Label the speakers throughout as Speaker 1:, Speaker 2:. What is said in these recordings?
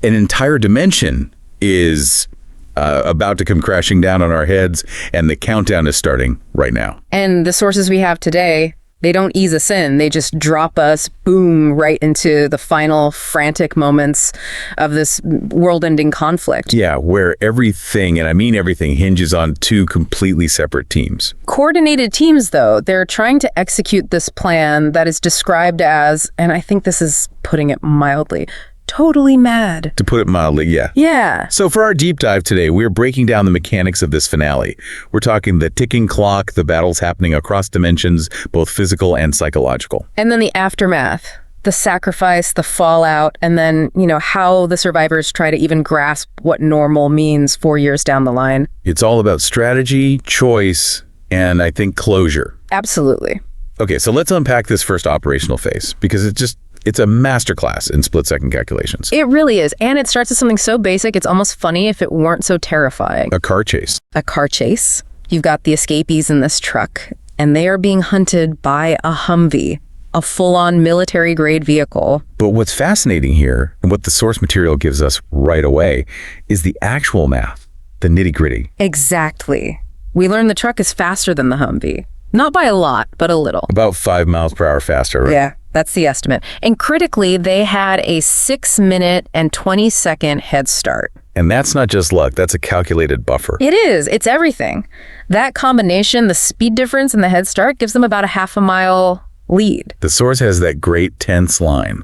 Speaker 1: An entire dimension is about to come crashing down on our heads, and the countdown is starting right now.
Speaker 2: And the sources we have today, they don't ease us in. They just drop us, boom, right into the final frantic moments of this world-ending conflict.
Speaker 1: Yeah, where everything, and I mean everything, hinges on two completely separate teams.
Speaker 2: Coordinated teams, though, they're trying to execute this plan that is described as, and I think this is putting it mildly, totally mad.
Speaker 1: To put it mildly, yeah.
Speaker 2: Yeah.
Speaker 1: So for our deep dive today, we're breaking down the mechanics of this finale. We're talking the ticking clock, the battles happening across dimensions, both physical and psychological.
Speaker 2: And then the aftermath, the sacrifice, the fallout, and then, how the survivors try to even grasp what normal means 4 years down the line.
Speaker 1: It's all about strategy, choice, and I think closure.
Speaker 2: Absolutely.
Speaker 1: Okay, so let's unpack this first operational phase, because it's a masterclass in split-second calculations.
Speaker 2: It really is. And it starts with something so basic, it's almost funny if it weren't so terrifying.
Speaker 1: A car chase.
Speaker 2: A car chase. You've got the escapees in this truck, and they are being hunted by a Humvee, a full-on military-grade vehicle.
Speaker 1: But what's fascinating here, and what the source material gives us right away, is the actual math, the nitty-gritty.
Speaker 2: Exactly. We learn the truck is faster than the Humvee. Not by a lot, but a little.
Speaker 1: About 5 miles per hour faster, right?
Speaker 2: Yeah, that's the estimate. And critically, they had a 6-minute and 20-second head start.
Speaker 1: And that's not just luck, that's a calculated buffer.
Speaker 2: It is. It's everything. That combination, the speed difference and the head start, gives them about a half a mile lead.
Speaker 1: The source has that great tense line.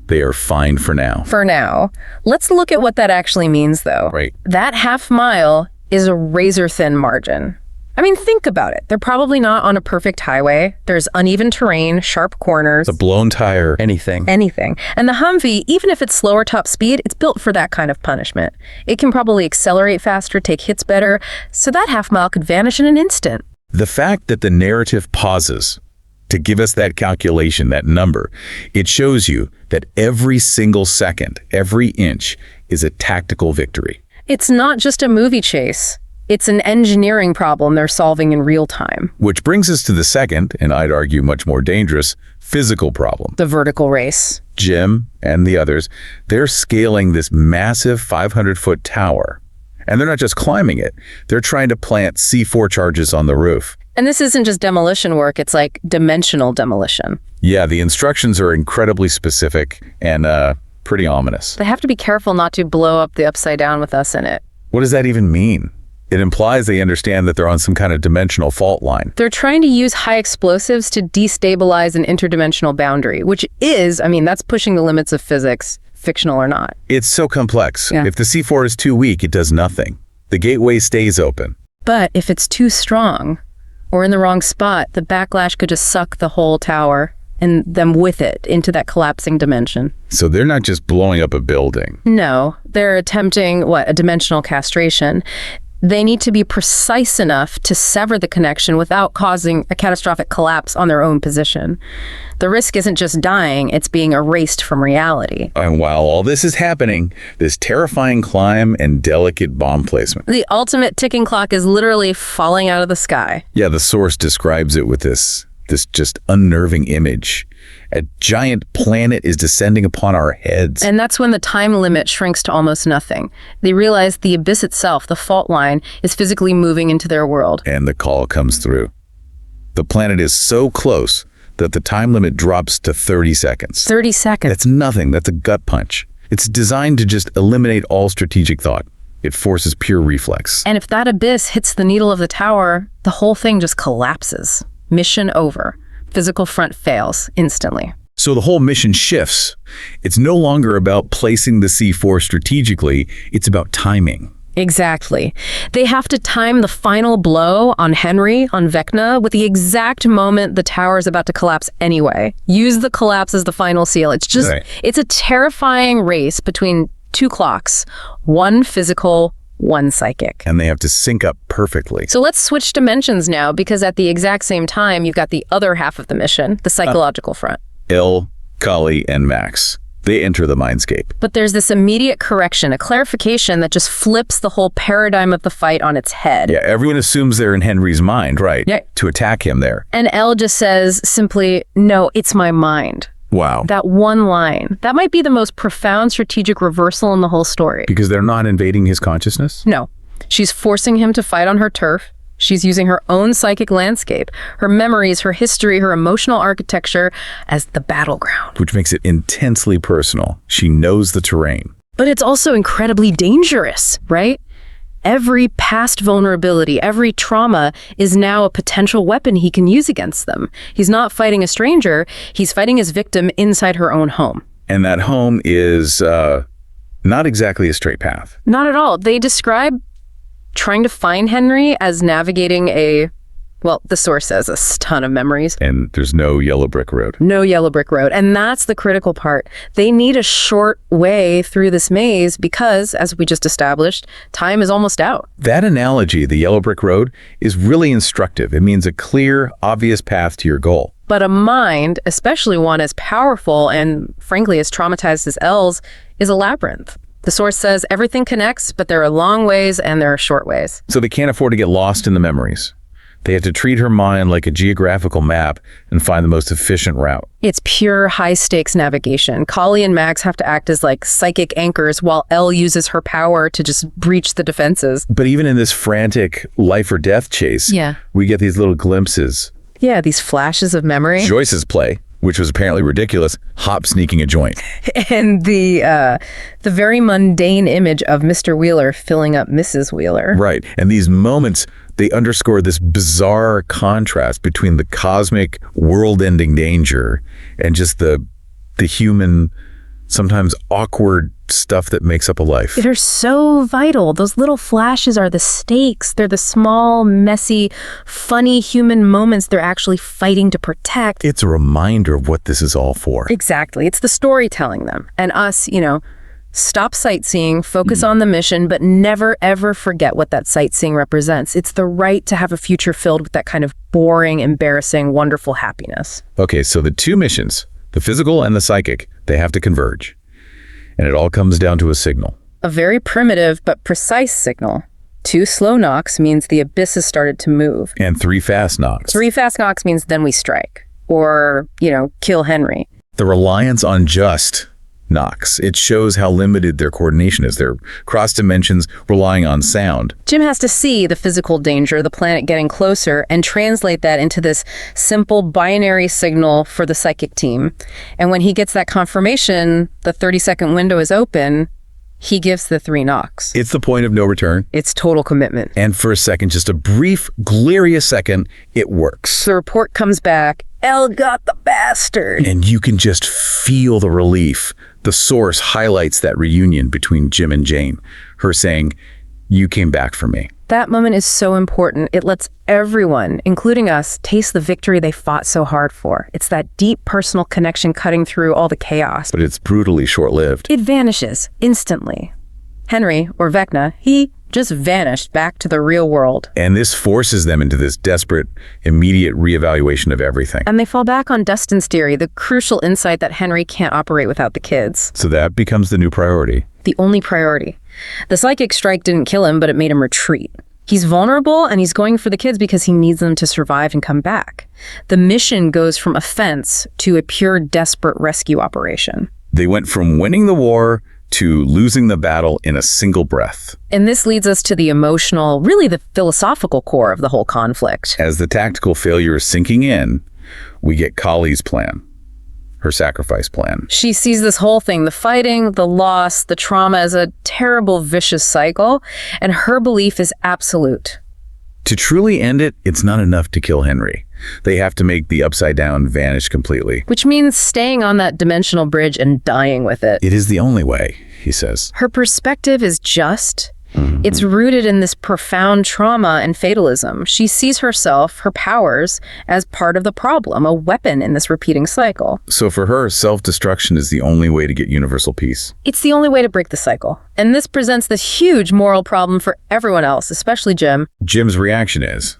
Speaker 1: They are fine for now.
Speaker 2: For now. Let's look at what that actually means, though.
Speaker 1: Right.
Speaker 2: That half mile is a razor-thin margin. I mean, think about it. They're probably not on a perfect highway. There's uneven terrain, sharp corners.
Speaker 1: A blown tire, anything.
Speaker 2: Anything. And the Humvee, even if it's slower top speed, it's built for that kind of punishment. It can probably accelerate faster, take hits better, so that half mile could vanish in an instant.
Speaker 1: The fact that the narrative pauses to give us that calculation, that number, it shows you that every single second, every inch is a tactical victory.
Speaker 2: It's not just a movie chase. It's an engineering problem they're solving in real time.
Speaker 1: Which brings us to the second, and I'd argue much more dangerous, physical problem.
Speaker 2: The vertical race.
Speaker 1: Jim and the others, they're scaling this massive 500-foot tower. And they're not just climbing it, they're trying to plant C4 charges on the roof.
Speaker 2: And this isn't just demolition work, it's like dimensional demolition.
Speaker 1: Yeah, the instructions are incredibly specific and pretty ominous.
Speaker 2: They have to be careful not to blow up the Upside Down with us in it.
Speaker 1: What does that even mean? It implies they understand that they're on some kind of dimensional fault line.
Speaker 2: They're trying to use high explosives to destabilize an interdimensional boundary, which is, that's pushing the limits of physics, fictional or not.
Speaker 1: It's so complex.
Speaker 2: Yeah.
Speaker 1: If the C4 is too weak, it does nothing. The gateway stays open.
Speaker 2: But if it's too strong or in the wrong spot, the backlash could just suck the whole tower and them with it into that collapsing dimension.
Speaker 1: So they're not just blowing up a building.
Speaker 2: No, they're attempting, a dimensional castration. They need to be precise enough to sever the connection without causing a catastrophic collapse on their own position. The risk isn't just dying, it's being erased from reality.
Speaker 1: And while all this is happening, this terrifying climb and delicate bomb placement.
Speaker 2: The ultimate ticking clock is literally falling out of the sky.
Speaker 1: Yeah, the source describes it with this just unnerving image. A giant planet is descending upon our heads.
Speaker 2: And that's when the time limit shrinks to almost nothing. They realize the abyss itself, the fault line, is physically moving into their world.
Speaker 1: And the call comes through. The planet is so close that the time limit drops to 30 seconds.
Speaker 2: 30 seconds.
Speaker 1: That's nothing. That's a gut punch. It's designed to just eliminate all strategic thought. It forces pure reflex.
Speaker 2: And if that abyss hits the needle of the tower, the whole thing just collapses. Mission over. Physical front fails instantly.
Speaker 1: So the whole mission shifts. It's no longer about placing the C4 strategically, it's about timing.
Speaker 2: Exactly. They have to time the final blow on Henry, on Vecna, with the exact moment the tower is about to collapse anyway. Use the collapse as the final seal. It's a terrifying race between two clocks, one physical, one psychic.
Speaker 1: And they have to sync up perfectly.
Speaker 2: So let's switch dimensions now, because at the exact same time, you've got the other half of the mission, the psychological front.
Speaker 1: Il, Kali, and Max. They enter the mindscape.
Speaker 2: But there's this immediate correction, a clarification that just flips the whole paradigm of the fight on its head.
Speaker 1: Yeah, everyone assumes they're in Henry's mind, right?
Speaker 2: Yeah.
Speaker 1: To attack him there.
Speaker 2: And El just says simply, no, it's my mind.
Speaker 1: Wow.
Speaker 2: That one line. That might be the most profound strategic reversal in the whole story.
Speaker 1: Because they're not invading his consciousness?
Speaker 2: No. She's forcing him to fight on her turf. She's using her own psychic landscape, her memories, her history, her emotional architecture as the battleground.
Speaker 1: Which makes it intensely personal. She knows the terrain.
Speaker 2: But it's also incredibly dangerous, right? Every past vulnerability, every trauma is now a potential weapon he can use against them. He's not fighting a stranger, he's fighting his victim inside her own home.
Speaker 1: And that home is not exactly a straight path.
Speaker 2: Not at all. They describe trying to find Henry as navigating the source says a ton of memories.
Speaker 1: And there's no yellow brick road.
Speaker 2: No yellow brick road. And that's the critical part. They need a short way through this maze because, as we just established, time is almost out.
Speaker 1: That analogy, the yellow brick road, is really instructive. It means a clear, obvious path to your goal.
Speaker 2: But a mind, especially one as powerful and, frankly, as traumatized as Elle's, is a labyrinth. The source says everything connects, but there are long ways and there are short ways.
Speaker 1: So they can't afford to get lost in the memories. They have to treat her mind like a geographical map and find the most efficient route.
Speaker 2: It's pure high-stakes navigation. Kali and Max have to act as like psychic anchors while Elle uses her power to just breach the defenses.
Speaker 1: But even in this frantic life or death chase, we get these little glimpses.
Speaker 2: Yeah, these flashes of memory.
Speaker 1: Joyce's play, which was apparently ridiculous, hop sneaking a joint.
Speaker 2: And the very mundane image of Mr. Wheeler filling up Mrs. Wheeler.
Speaker 1: Right. And these moments, they underscore this bizarre contrast between the cosmic, world-ending danger and just the human, sometimes awkward stuff that makes up a life.
Speaker 2: They're so vital. Those little flashes are the stakes. They're the small, messy, funny human moments they're actually fighting to protect.
Speaker 1: It's a reminder of what this is all for.
Speaker 2: Exactly. It's the story telling them. And us, stop sightseeing, focus on the mission, but never, ever forget what that sightseeing represents. It's the right to have a future filled with that kind of boring, embarrassing, wonderful happiness.
Speaker 1: Okay, so the two missions, the physical and the psychic, they have to converge. And it all comes down to a signal.
Speaker 2: A very primitive but precise signal. 2 slow knocks means the abyss has started to move.
Speaker 1: And 3 fast knocks.
Speaker 2: 3 fast knocks means then we strike. Or, kill Henry.
Speaker 1: The reliance on just knocks. It shows how limited their coordination is. They're cross dimensions relying on sound.
Speaker 2: Jim has to see the physical danger, the planet getting closer, and translate that into this simple binary signal for the psychic team. And when he gets that confirmation, the 30-second window is open, he gives the 3 knocks.
Speaker 1: It's the point of no return.
Speaker 2: It's total commitment.
Speaker 1: And for a second, just a brief, glorious second, it works.
Speaker 2: The report comes back, Elle got the bastard.
Speaker 1: And you can just feel the relief. The source highlights that reunion between Jim and Jane. Her saying, "You came back for me."
Speaker 2: That moment is so important. It lets everyone, including us, taste the victory they fought so hard for. It's that deep personal connection cutting through all the chaos.
Speaker 1: But it's brutally short-lived.
Speaker 2: It vanishes instantly. Henry, or Vecna, he just vanished back to the real world.
Speaker 1: And this forces them into this desperate, immediate reevaluation of everything.
Speaker 2: And they fall back on Dustin's theory, the crucial insight that Henry can't operate without the kids.
Speaker 1: So that becomes the new priority.
Speaker 2: The only priority. The psychic strike didn't kill him, but it made him retreat. He's vulnerable, and he's going for the kids because he needs them to survive and come back. The mission goes from offense to a pure, desperate rescue operation.
Speaker 1: They went from winning the war to losing the battle in a single breath.
Speaker 2: And this leads us to the emotional, really the philosophical core of the whole conflict.
Speaker 1: As the tactical failure is sinking in, we get Kali's plan, her sacrifice plan.
Speaker 2: She sees this whole thing, the fighting, the loss, the trauma, as a terrible, vicious cycle, and her belief is absolute.
Speaker 1: To truly end it, it's not enough to kill Henry. They have to make the Upside Down vanish completely.
Speaker 2: Which means staying on that dimensional bridge and dying with it.
Speaker 1: It is the only way, he says.
Speaker 2: Her perspective is just. It's rooted in this profound trauma and fatalism. She sees herself, her powers, as part of the problem, a weapon in this repeating cycle.
Speaker 1: So for her, self-destruction is the only way to get universal peace.
Speaker 2: It's the only way to break the cycle. And this presents this huge moral problem for everyone else, especially Jim.
Speaker 1: Jim's reaction is,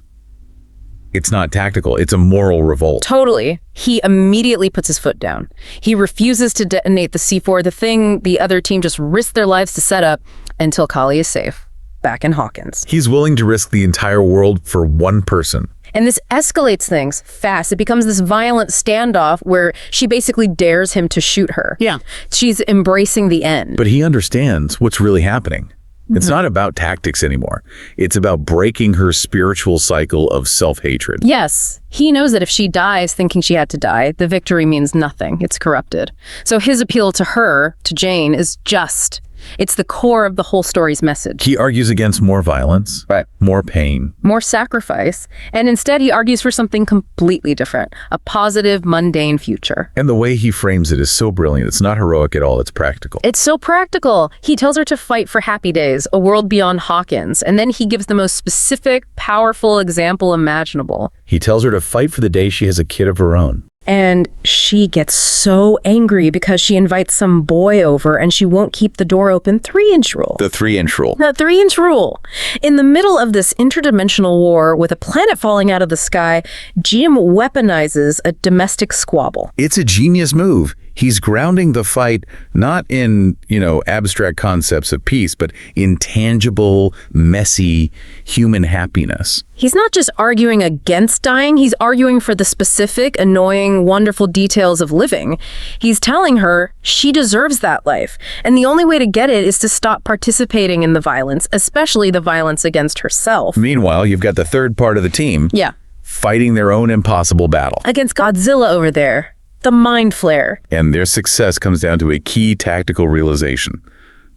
Speaker 1: it's not tactical, it's a moral revolt.
Speaker 2: Totally. He immediately puts his foot down. He refuses to detonate the C4, the thing the other team just risked their lives to set up, until Kali is safe. back in Hawkins.
Speaker 1: He's willing to risk the entire world for one person.
Speaker 2: And this escalates things fast. It becomes this violent standoff where she basically dares him to shoot her.
Speaker 3: Yeah.
Speaker 2: She's embracing the end.
Speaker 1: But he understands what's really happening. It's not about tactics anymore. It's about breaking her spiritual cycle of self-hatred.
Speaker 2: Yes, he knows that if she dies thinking she had to die, the victory means nothing. It's corrupted. So his appeal to her, to Jane, is just. It's the core of the whole story's message.
Speaker 1: He argues against more violence, more pain,
Speaker 2: more sacrifice, and instead he argues for something completely different, a positive, mundane future.
Speaker 1: and the way he frames it is so brilliant. It's not heroic at all. It's practical.
Speaker 2: It's so practical. He tells her to fight for happy days, a world beyond Hawkins, and then he gives the most specific, powerful example imaginable.
Speaker 1: He tells her to fight for the day she has a kid of her own.
Speaker 2: And she gets so angry because she invites some boy over and she won't keep the door open. 3-inch rule.
Speaker 1: The 3-inch rule.
Speaker 2: The 3-inch rule. In the middle of this interdimensional war with a planet falling out of the sky, Jim weaponizes a domestic squabble.
Speaker 1: It's a genius move. He's grounding the fight not in, abstract concepts of peace, but in tangible, messy human happiness.
Speaker 2: He's not just arguing against dying, he's arguing for the specific, annoying, wonderful details of living. He's telling her she deserves that life, and the only way to get it is to stop participating in the violence, especially the violence against herself.
Speaker 1: Meanwhile, you've got the third part of the team
Speaker 2: Yeah.
Speaker 1: fighting their own impossible battle.
Speaker 2: Against Godzilla over there. The Mind Flare.
Speaker 1: And their success comes down to a key tactical realization,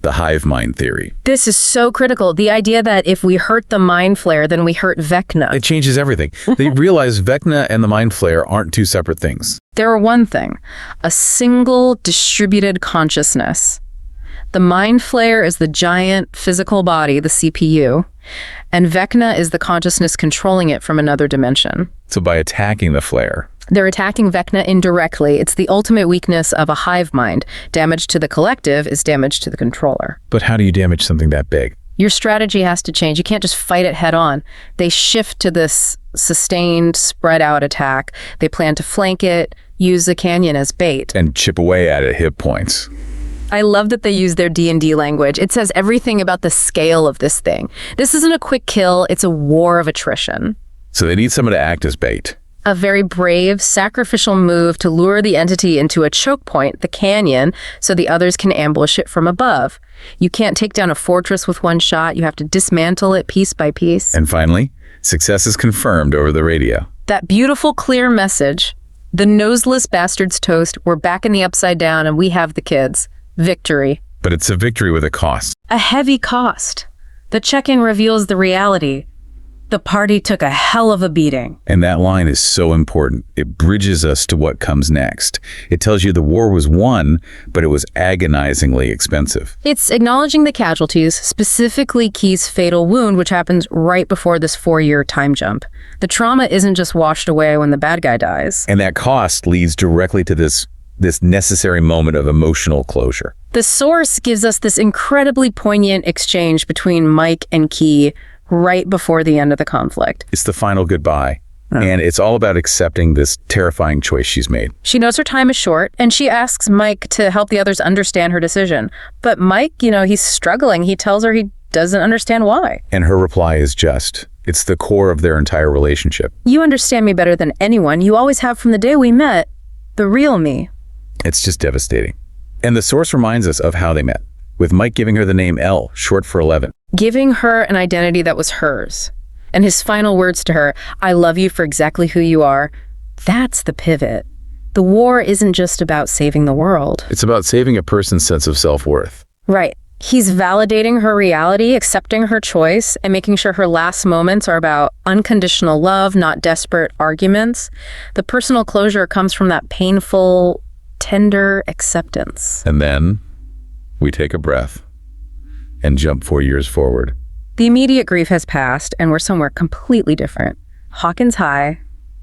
Speaker 1: the hive mind theory.
Speaker 2: This is so critical. The idea that if we hurt the Mind Flare, then we hurt Vecna.
Speaker 1: It changes everything. They realize Vecna and the mind flare aren't two separate things.
Speaker 2: They're one thing, a single distributed consciousness. The Mind Flare is the giant physical body, the CPU, and Vecna is the consciousness controlling it from another dimension.
Speaker 1: So by attacking the flare,
Speaker 2: they're attacking Vecna indirectly. It's the ultimate weakness of a hive mind. Damage to the collective is damage to the controller.
Speaker 1: but how do you damage something that big?
Speaker 2: Your strategy has to change. You can't just fight it head on. They shift to this sustained, spread out attack. They plan to flank it, use the canyon as bait.
Speaker 1: And chip away at it, hit points.
Speaker 2: I love that they use their D&D language. It says everything about the scale of this thing. This isn't a quick kill, it's a war of attrition.
Speaker 1: So they need someone to act as bait.
Speaker 2: A very brave, sacrificial move to lure the entity into a choke point, the canyon, so the others can ambush it from above. You can't take down a fortress with one shot. You have to dismantle it piece by piece.
Speaker 1: And finally, success is confirmed over the radio.
Speaker 2: That beautiful, clear message, the noseless bastards toast, we're back in the upside down and we have the kids. Victory.
Speaker 1: But it's a victory with a cost.
Speaker 2: A heavy cost. The check-in reveals the reality. The party took a hell of a beating.
Speaker 1: And that line is so important. It bridges us to what comes next. It tells you the war was won, but it was agonizingly expensive.
Speaker 2: It's acknowledging the casualties, specifically Key's fatal wound, which happens right before this 4-year time jump. The trauma isn't just washed away when the bad guy dies.
Speaker 1: And that cost leads directly to this necessary moment of emotional closure.
Speaker 2: The source gives us this incredibly poignant exchange between Mike and Key right before the end of the conflict.
Speaker 1: It's the final goodbye. And it's all about accepting this terrifying choice she's made.
Speaker 2: She knows her time is short, and she asks Mike to help the others understand her decision. But Mike, he's struggling. He tells her he doesn't understand why.
Speaker 1: And her reply is just, it's the core of their entire relationship.
Speaker 2: You understand me better than anyone. You always have from the day we met. The real me.
Speaker 1: It's just devastating. And the source reminds us of how they met, with Mike giving her the name L, short for 11.
Speaker 2: Giving her an identity that was hers. And his final words to her, I love you for exactly who you are. That's the pivot. The war isn't just about saving the world.
Speaker 1: It's about saving a person's sense of self-worth.
Speaker 2: Right. He's validating her reality, accepting her choice, and making sure her last moments are about unconditional love, not desperate arguments. The personal closure comes from that painful, tender acceptance.
Speaker 1: And then we take a breath and jump 4 years forward.
Speaker 2: The immediate grief has passed, and we're somewhere completely different. Hawkins High,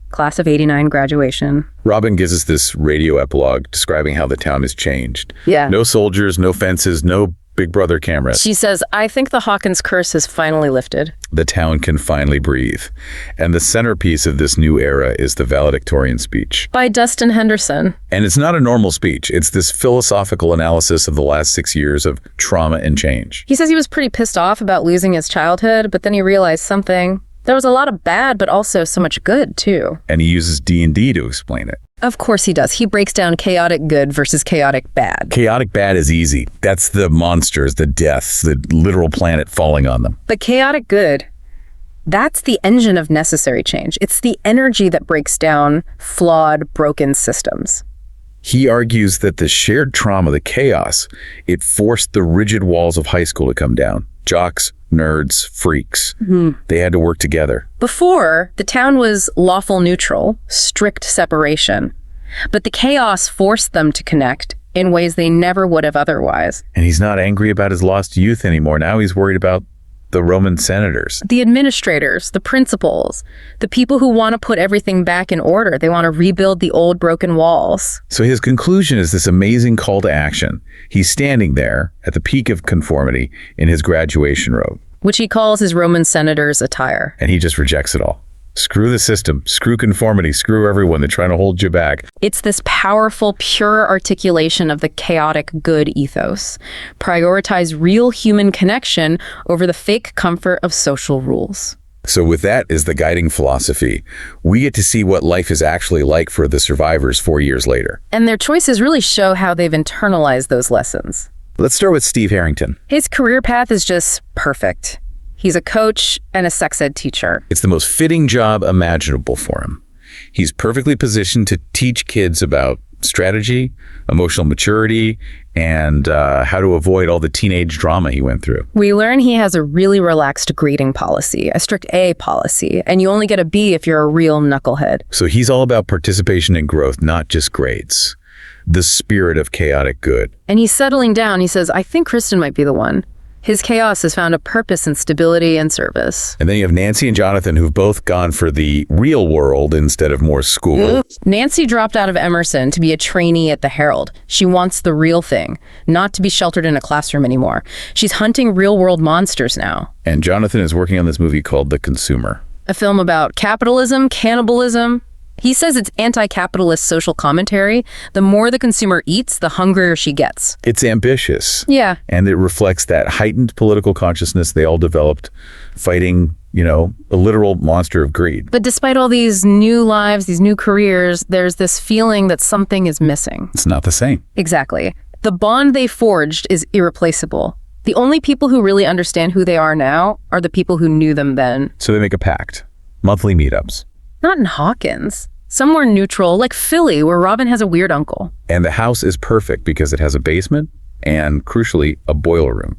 Speaker 2: class of '89 graduation.
Speaker 1: Robin gives us this radio epilogue describing how the town has changed.
Speaker 2: Yeah.
Speaker 1: No soldiers, no fences, no Big Brother cameras.
Speaker 2: She says, I think the Hawkins curse has finally lifted.
Speaker 1: The town can finally breathe. And the centerpiece of this new era is the valedictorian speech.
Speaker 2: By Dustin Henderson.
Speaker 1: And it's not a normal speech. It's this philosophical analysis of the last 6 years of trauma and change.
Speaker 2: He says he was pretty pissed off about losing his childhood, but then he realized something. There was a lot of bad, but also so much good, too.
Speaker 1: And he uses D&D to explain it.
Speaker 2: Of course he does. He breaks down chaotic good versus chaotic bad.
Speaker 1: Chaotic bad is easy. That's the monsters, the deaths, the literal planet falling on them.
Speaker 2: But chaotic good, that's the engine of necessary change. It's the energy that breaks down flawed, broken systems.
Speaker 1: He argues that the shared trauma, the chaos, it forced the rigid walls of high school to come down. Jocks, nerds, freaks. They had to work together.
Speaker 2: Before, the town was lawful neutral, strict separation. But the chaos forced them to connect in ways they never would have otherwise.
Speaker 1: And he's not angry about his lost youth anymore. Now he's worried about the Roman senators.
Speaker 2: The administrators, the principals, the people who want to put everything back in order. They want to rebuild the old broken walls.
Speaker 1: So his conclusion is this amazing call to action. He's standing there at the peak of conformity in his graduation robe.
Speaker 2: Which he calls his Roman senator's attire.
Speaker 1: And he just rejects it all. Screw the system, screw conformity, screw everyone. They're trying to hold you back.
Speaker 2: It's this powerful, pure articulation of the chaotic good ethos. Prioritize real human connection over the fake comfort of social rules.
Speaker 1: So with that as the guiding philosophy, we get to see what life is actually like for the survivors 4 years later.
Speaker 2: And their choices really show how they've internalized those lessons.
Speaker 1: Let's start with Steve Harrington.
Speaker 2: His career path is just perfect. He's a coach and a sex ed teacher.
Speaker 1: It's the most fitting job imaginable for him. He's perfectly positioned to teach kids about strategy, emotional maturity, and how to avoid all the teenage drama he went through.
Speaker 2: We learn he has a really relaxed grading policy, a strict A policy, and you only get a B if you're a real knucklehead.
Speaker 1: So he's all about participation and growth, not just grades. The spirit of chaotic good.
Speaker 2: And he's settling down. He says, I think Kristen might be the one. His chaos has found a purpose in stability and service.
Speaker 1: And then you have Nancy and Jonathan, who've both gone for the real world instead of more school.
Speaker 2: Nancy dropped out of Emerson to be a trainee at the Herald. She wants the real thing, not to be sheltered in a classroom anymore. She's hunting real-world monsters now.
Speaker 1: And Jonathan is working on this movie called The Consumer.
Speaker 2: A film about capitalism, cannibalism. He says it's anti-capitalist social commentary. The more the consumer eats, the hungrier she gets.
Speaker 1: It's ambitious.
Speaker 2: Yeah.
Speaker 1: And it reflects that heightened political consciousness they all developed fighting, a literal monster of greed.
Speaker 2: But despite all these new lives, these new careers, there's this feeling that something is missing.
Speaker 1: It's not the same.
Speaker 2: Exactly. The bond they forged is irreplaceable. The only people who really understand who they are now are the people who knew them then.
Speaker 1: So they make a pact. Monthly meetups.
Speaker 2: Not in Hawkins. Somewhere neutral, like Philly, where Robin has a weird uncle.
Speaker 1: And the house is perfect because it has a basement and, crucially, a boiler room.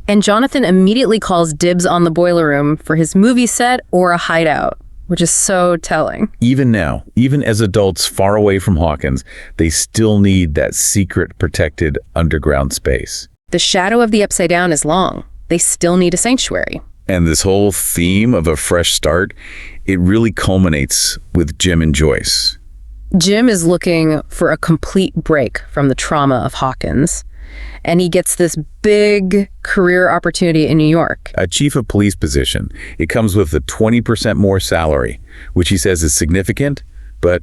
Speaker 2: And Jonathan immediately calls dibs on the boiler room for his movie set or a hideout, which is so telling.
Speaker 1: Even now, even as adults far away from Hawkins, they still need that secret, protected underground space.
Speaker 2: The shadow of the Upside Down is long. They still need a sanctuary.
Speaker 1: And this whole theme of a fresh start, it really culminates with Jim and Joyce.
Speaker 2: Jim is looking for a complete break from the trauma of Hawkins, and he gets this big career opportunity in New York.
Speaker 1: A chief of police position. It comes with a 20% more salary, which he says is significant, but,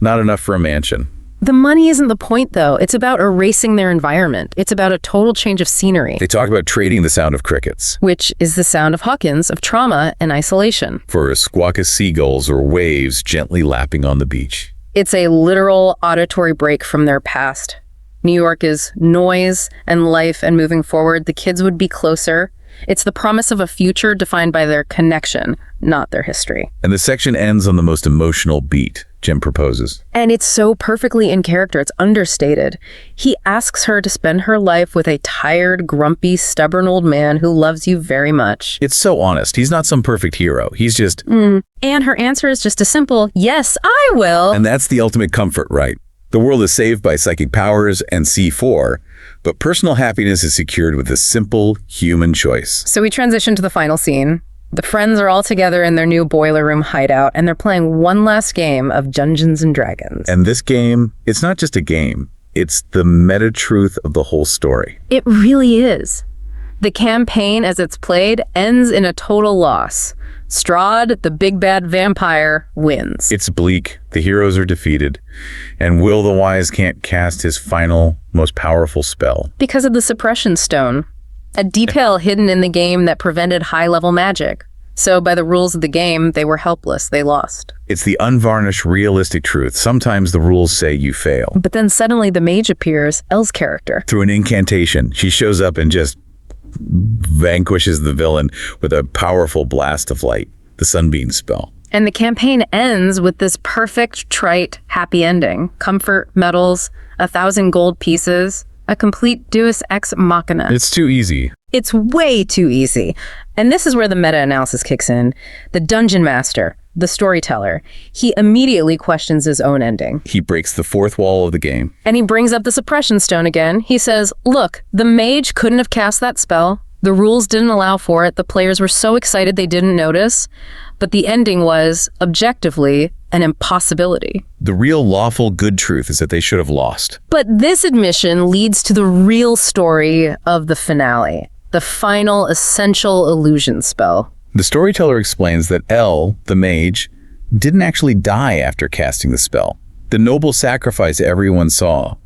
Speaker 1: not enough for a mansion.
Speaker 2: The money isn't the point, though. It's about erasing their environment. It's about a total change of scenery.
Speaker 1: They talk about trading the sound of crickets.
Speaker 2: Which is the sound of Hawkins, of trauma and isolation.
Speaker 1: For a squawk of seagulls or waves gently lapping on the beach.
Speaker 2: It's a literal auditory break from their past. New York is noise and life and moving forward. The kids would be closer. It's the promise of a future defined by their connection, not their history.
Speaker 1: And the section ends on the most emotional beat, Jim proposes.
Speaker 2: And it's so perfectly in character, it's understated. He asks her to spend her life with a tired, grumpy, stubborn old man who loves you very much.
Speaker 1: It's so honest. He's not some perfect hero. He's just...
Speaker 2: And her answer is just a simple, yes, I will.
Speaker 1: And that's the ultimate comfort, right? The world is saved by psychic powers and C4, but personal happiness is secured with a simple human choice.
Speaker 2: So we transition to the final scene. The friends are all together in their new boiler room hideout, and they're playing one last game of Dungeons and Dragons.
Speaker 1: And this game, it's not just a game. It's the meta-truth of the whole story.
Speaker 2: It really is. The campaign, as it's played, ends in a total loss. Strahd, the big bad vampire, wins.
Speaker 1: It's bleak, the heroes are defeated, and Will the Wise can't cast his final, most powerful spell.
Speaker 2: Because of the suppression stone, a detail hidden in the game that prevented high-level magic. So by the rules of the game, they were helpless. They lost.
Speaker 1: It's the unvarnished, realistic truth. Sometimes the rules say you fail.
Speaker 2: But then suddenly the mage appears, Elle's character.
Speaker 1: Through an incantation, she shows up and just vanquishes the villain with a powerful blast of light, the Sunbeam spell.
Speaker 2: And the campaign ends with this perfect, trite, happy ending. Comfort, medals, 1,000 gold pieces, a complete deus ex machina.
Speaker 1: It's too easy.
Speaker 2: It's way too easy. And this is where the meta-analysis kicks in. The dungeon master, the storyteller, he immediately questions his own ending.
Speaker 1: He breaks the fourth wall of the game.
Speaker 2: And he brings up the suppression stone again. He says, look, the mage couldn't have cast that spell. The rules didn't allow for it. The players were so excited they didn't notice. But the ending was, objectively, an impossibility.
Speaker 1: The real lawful good truth is that they should have lost.
Speaker 2: But this admission leads to the real story of the finale, the final essential illusion spell.
Speaker 1: The storyteller explains that Elle, the mage, didn't actually die after casting the spell. The noble sacrifice everyone saw,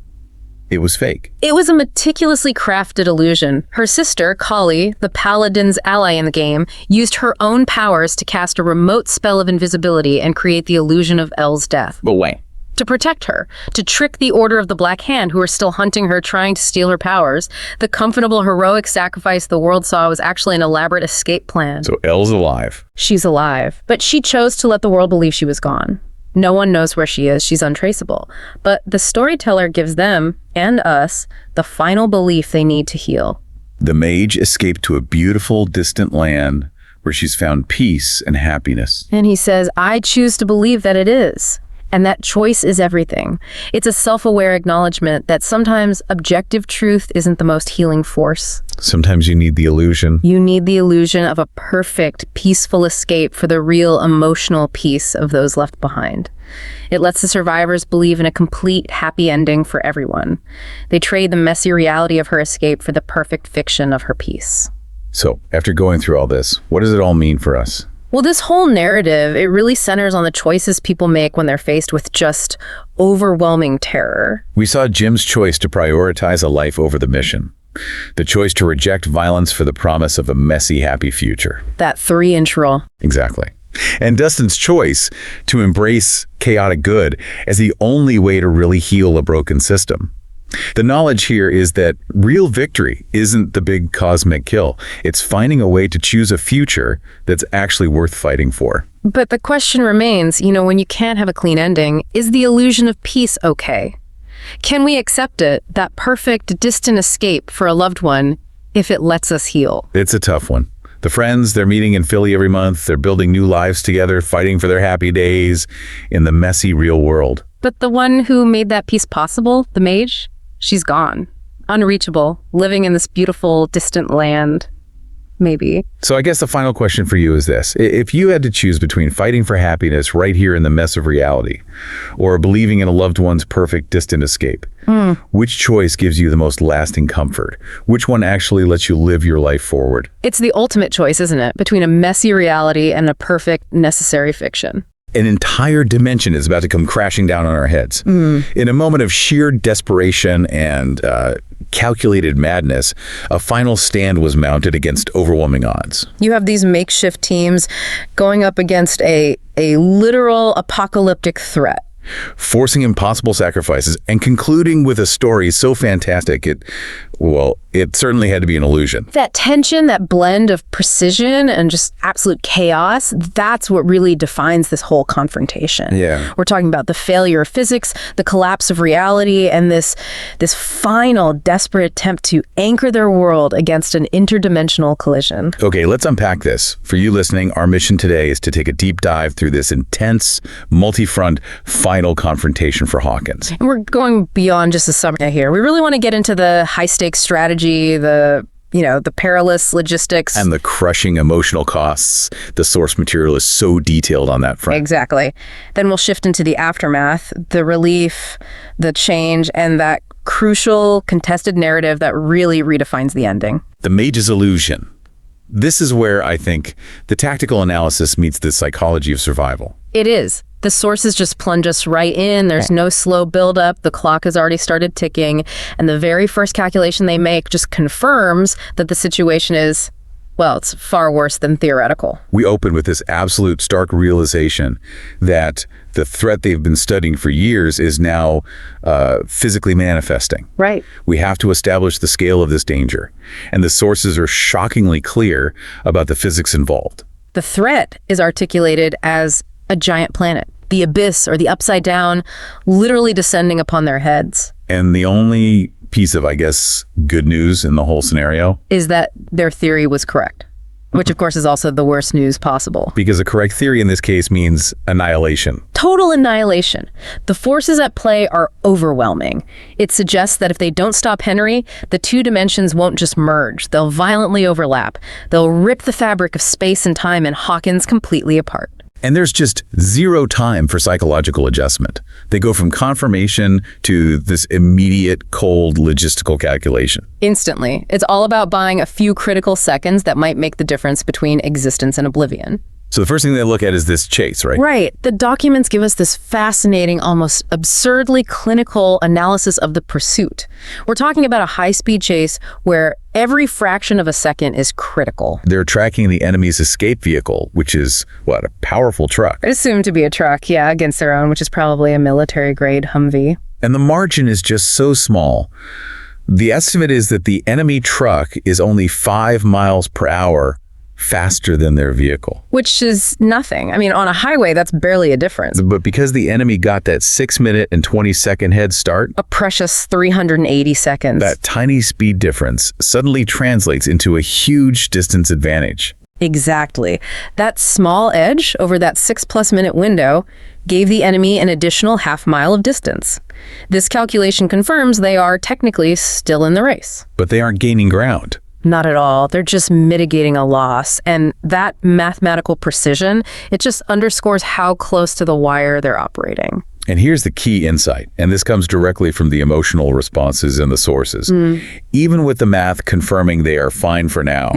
Speaker 1: it was fake.
Speaker 2: It was a meticulously crafted illusion. Her sister, Kali, the paladin's ally in the game, used her own powers to cast a remote spell of invisibility and create the illusion of Elle's death.
Speaker 1: But wait.
Speaker 2: To protect her, to trick the Order of the Black Hand, who are still hunting her, trying to steal her powers. The comfortable, heroic sacrifice the world saw was actually an elaborate escape plan.
Speaker 1: So Elle's alive.
Speaker 2: She's alive, but she chose to let the world believe she was gone. No one knows where she is. She's untraceable. But the storyteller gives them, and us, the final belief they need to heal.
Speaker 1: The mage escaped to a beautiful, distant land where she's found peace and happiness.
Speaker 2: And he says, I choose to believe that it is. And that choice is everything. It's a self-aware acknowledgement that sometimes objective truth isn't the most healing force.
Speaker 1: Sometimes you need the illusion.
Speaker 2: You need the illusion of a perfect, peaceful escape for the real emotional peace of those left behind. It lets the survivors believe in a complete, happy ending for everyone. They trade the messy reality of her escape for the perfect fiction of her peace.
Speaker 1: So, after going through all this, what does it all mean for us?
Speaker 2: Well, this whole narrative, it really centers on the choices people make when they're faced with just overwhelming terror.
Speaker 1: We saw Jim's choice to prioritize a life over the mission. The choice to reject violence for the promise of a messy, happy future.
Speaker 2: That 3-inch rule.
Speaker 1: Exactly. And Dustin's choice to embrace chaotic good as the only way to really heal a broken system. The knowledge here is that real victory isn't the big cosmic kill. It's finding a way to choose a future that's actually worth fighting for.
Speaker 2: But the question remains, when you can't have a clean ending, is the illusion of peace okay? Can we accept it, that perfect, distant escape for a loved one, if it lets us heal?
Speaker 1: It's a tough one. The friends, they're meeting in Philly every month. They're building new lives together, fighting for their happy days in the messy real world.
Speaker 2: But the one who made that peace possible, the mage, she's gone. Unreachable, living in this beautiful, distant land. Maybe.
Speaker 1: So I guess the final question for you is this. If you had to choose between fighting for happiness right here in the mess of reality or believing in a loved one's perfect distant escape, which choice gives you the most lasting comfort? Which one actually lets you live your life forward?
Speaker 2: It's the ultimate choice, isn't it? Between a messy reality and a perfect, necessary fiction.
Speaker 1: An entire dimension is about to come crashing down on our heads. In a moment of sheer desperation and calculated madness, a final stand was mounted against overwhelming odds.
Speaker 2: You have these makeshift teams going up against a literal apocalyptic threat.
Speaker 1: Forcing impossible sacrifices and concluding with a story so fantastic, it certainly had to be an illusion.
Speaker 2: That tension, that blend of precision and just absolute chaos, that's what really defines this whole confrontation.
Speaker 1: Yeah.
Speaker 2: We're talking about the failure of physics, the collapse of reality, and this final desperate attempt to anchor their world against an interdimensional collision.
Speaker 1: Okay, let's unpack this. For you listening, our mission today is to take a deep dive through this intense, multi-front, final confrontation for Hawkins.
Speaker 2: And we're going beyond just the summary here. We really want to get into the high-stakes strategy, the perilous logistics.
Speaker 1: And the crushing emotional costs. The source material is so detailed on that front.
Speaker 2: Exactly. Then we'll shift into the aftermath, the relief, the change, and that crucial, contested narrative that really redefines the ending.
Speaker 1: The Mage's Illusion. This is where I think the tactical analysis meets the psychology of survival.
Speaker 2: It is. The sources just plunge us right in. There's no slow buildup. The clock has already started ticking. And the very first calculation they make just confirms that the situation is, well, it's far worse than theoretical.
Speaker 1: We open with this absolute stark realization that the threat they've been studying for years is now physically manifesting.
Speaker 2: Right.
Speaker 1: We have to establish the scale of this danger. And the sources are shockingly clear about the physics involved.
Speaker 2: The threat is articulated as a giant planet, the abyss or the upside down, literally descending upon their heads.
Speaker 1: And the only piece of, I guess, good news in the whole scenario
Speaker 2: is that their theory was correct, which of course is also the worst news possible.
Speaker 1: Because a correct theory in this case means annihilation.
Speaker 2: Total annihilation. The forces at play are overwhelming. It suggests that if they don't stop Henry, the two dimensions won't just merge. They'll violently overlap. They'll rip the fabric of space and time and Hawkins completely apart.
Speaker 1: And there's just zero time for psychological adjustment. They go from confirmation to this immediate, cold, logistical calculation.
Speaker 2: Instantly. It's all about buying a few critical seconds that might make the difference between existence and oblivion.
Speaker 1: So the first thing they look at is this chase, right?
Speaker 2: Right. The documents give us this fascinating, almost absurdly clinical analysis of the pursuit. We're talking about a high-speed chase where every fraction of a second is critical.
Speaker 1: They're tracking the enemy's escape vehicle, which is, what, a powerful truck.
Speaker 2: Assumed to be a truck, yeah, against their own, which is probably a military-grade Humvee.
Speaker 1: And the margin is just so small. The estimate is that the enemy truck is only 5 miles per hour faster than their vehicle.
Speaker 2: Which is nothing. I mean, on a highway, that's barely a difference.
Speaker 1: But because the enemy got that 6-minute and 20-second head start,
Speaker 2: a precious 380 seconds.
Speaker 1: That tiny speed difference suddenly translates into a huge distance advantage.
Speaker 2: Exactly. That small edge over that 6+ minute window gave the enemy an additional half-mile of distance. This calculation confirms they are technically still in the race.
Speaker 1: But they aren't gaining ground.
Speaker 2: Not at all. They're just mitigating a loss. And that mathematical precision, it just underscores how close to the wire they're operating.
Speaker 1: And here's the key insight, and this comes directly from the emotional responses and the sources. Even with the math confirming they are fine for now,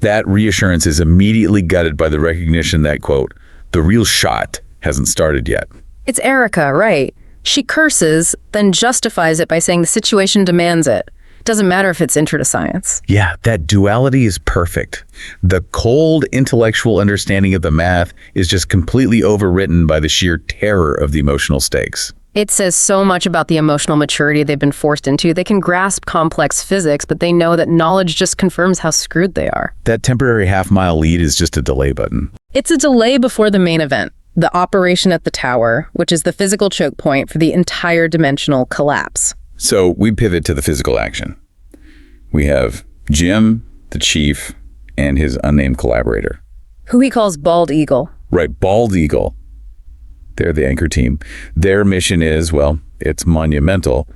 Speaker 1: that reassurance is immediately gutted by the recognition that, quote, the real shot hasn't started yet.
Speaker 2: It's Erica, right? She curses, then justifies it by saying the situation demands it. Doesn't matter if it's intro to science.
Speaker 1: Yeah, that duality is perfect. The cold intellectual understanding of the math is just completely overwritten by the sheer terror of the emotional stakes.
Speaker 2: It says so much about the emotional maturity they've been forced into. They can grasp complex physics, but they know that knowledge just confirms how screwed they are.
Speaker 1: That temporary half-mile lead is just a delay button.
Speaker 2: It's a delay before the main event, the operation at the tower, which is the physical choke point for the entire dimensional collapse.
Speaker 1: So we pivot to the physical action. We have Jim, the chief, and his unnamed collaborator.
Speaker 2: Who he calls Bald Eagle.
Speaker 1: Right, Bald Eagle. They're the anchor team. Their mission is, well, it's monumental.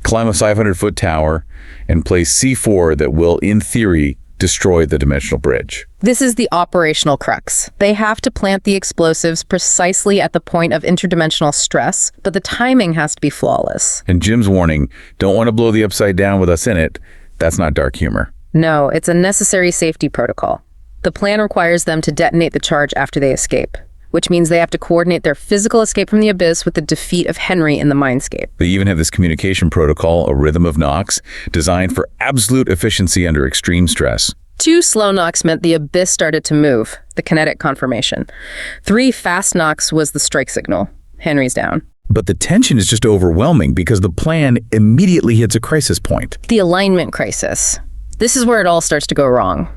Speaker 1: Climb a 500-foot tower and place C4 that will, in theory, destroy the dimensional bridge.
Speaker 2: This is the operational crux. They have to plant the explosives precisely at the point of interdimensional stress, but the timing has to be flawless.
Speaker 1: And Jim's warning, don't want to blow the upside down with us in it, that's not dark humor.
Speaker 2: No, it's a necessary safety protocol. The plan requires them to detonate the charge after they escape, which means they have to coordinate their physical escape from the abyss with the defeat of Henry in the mindscape.
Speaker 1: They even have this communication protocol, a rhythm of knocks, designed for absolute efficiency under extreme stress.
Speaker 2: 2 slow knocks meant the abyss started to move, the kinetic confirmation. 3 fast knocks was the strike signal. Henry's down.
Speaker 1: But the tension is just overwhelming because the plan immediately hits a crisis point.
Speaker 2: The alignment crisis. This is where it all starts to go wrong.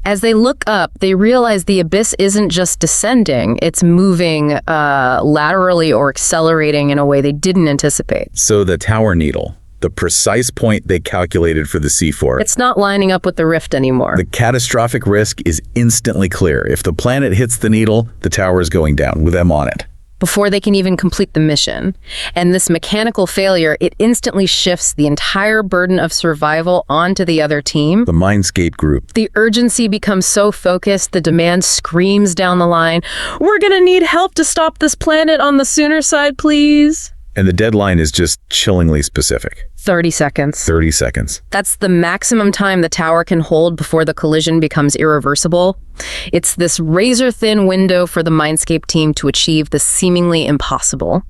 Speaker 2: As they look up, they realize the abyss isn't just descending, it's moving laterally or accelerating in a way they didn't anticipate.
Speaker 1: So the tower needle, the precise point they calculated for the C4.
Speaker 2: It's not lining up with the rift anymore.
Speaker 1: The catastrophic risk is instantly clear. If the planet hits the needle, the tower is going down with them on it.
Speaker 2: Before they can even complete the mission. And this mechanical failure, it instantly shifts the entire burden of survival onto the other team.
Speaker 1: The Mindscape group.
Speaker 2: The urgency becomes so focused, the demand screams down the line, "We're gonna need help to stop this planet on the sooner side, please."
Speaker 1: And the deadline is just chillingly specific.
Speaker 2: 30 seconds.
Speaker 1: 30 seconds.
Speaker 2: That's the maximum time the tower can hold before the collision becomes irreversible. It's this razor-thin window for the Mindscape team to achieve the seemingly impossible.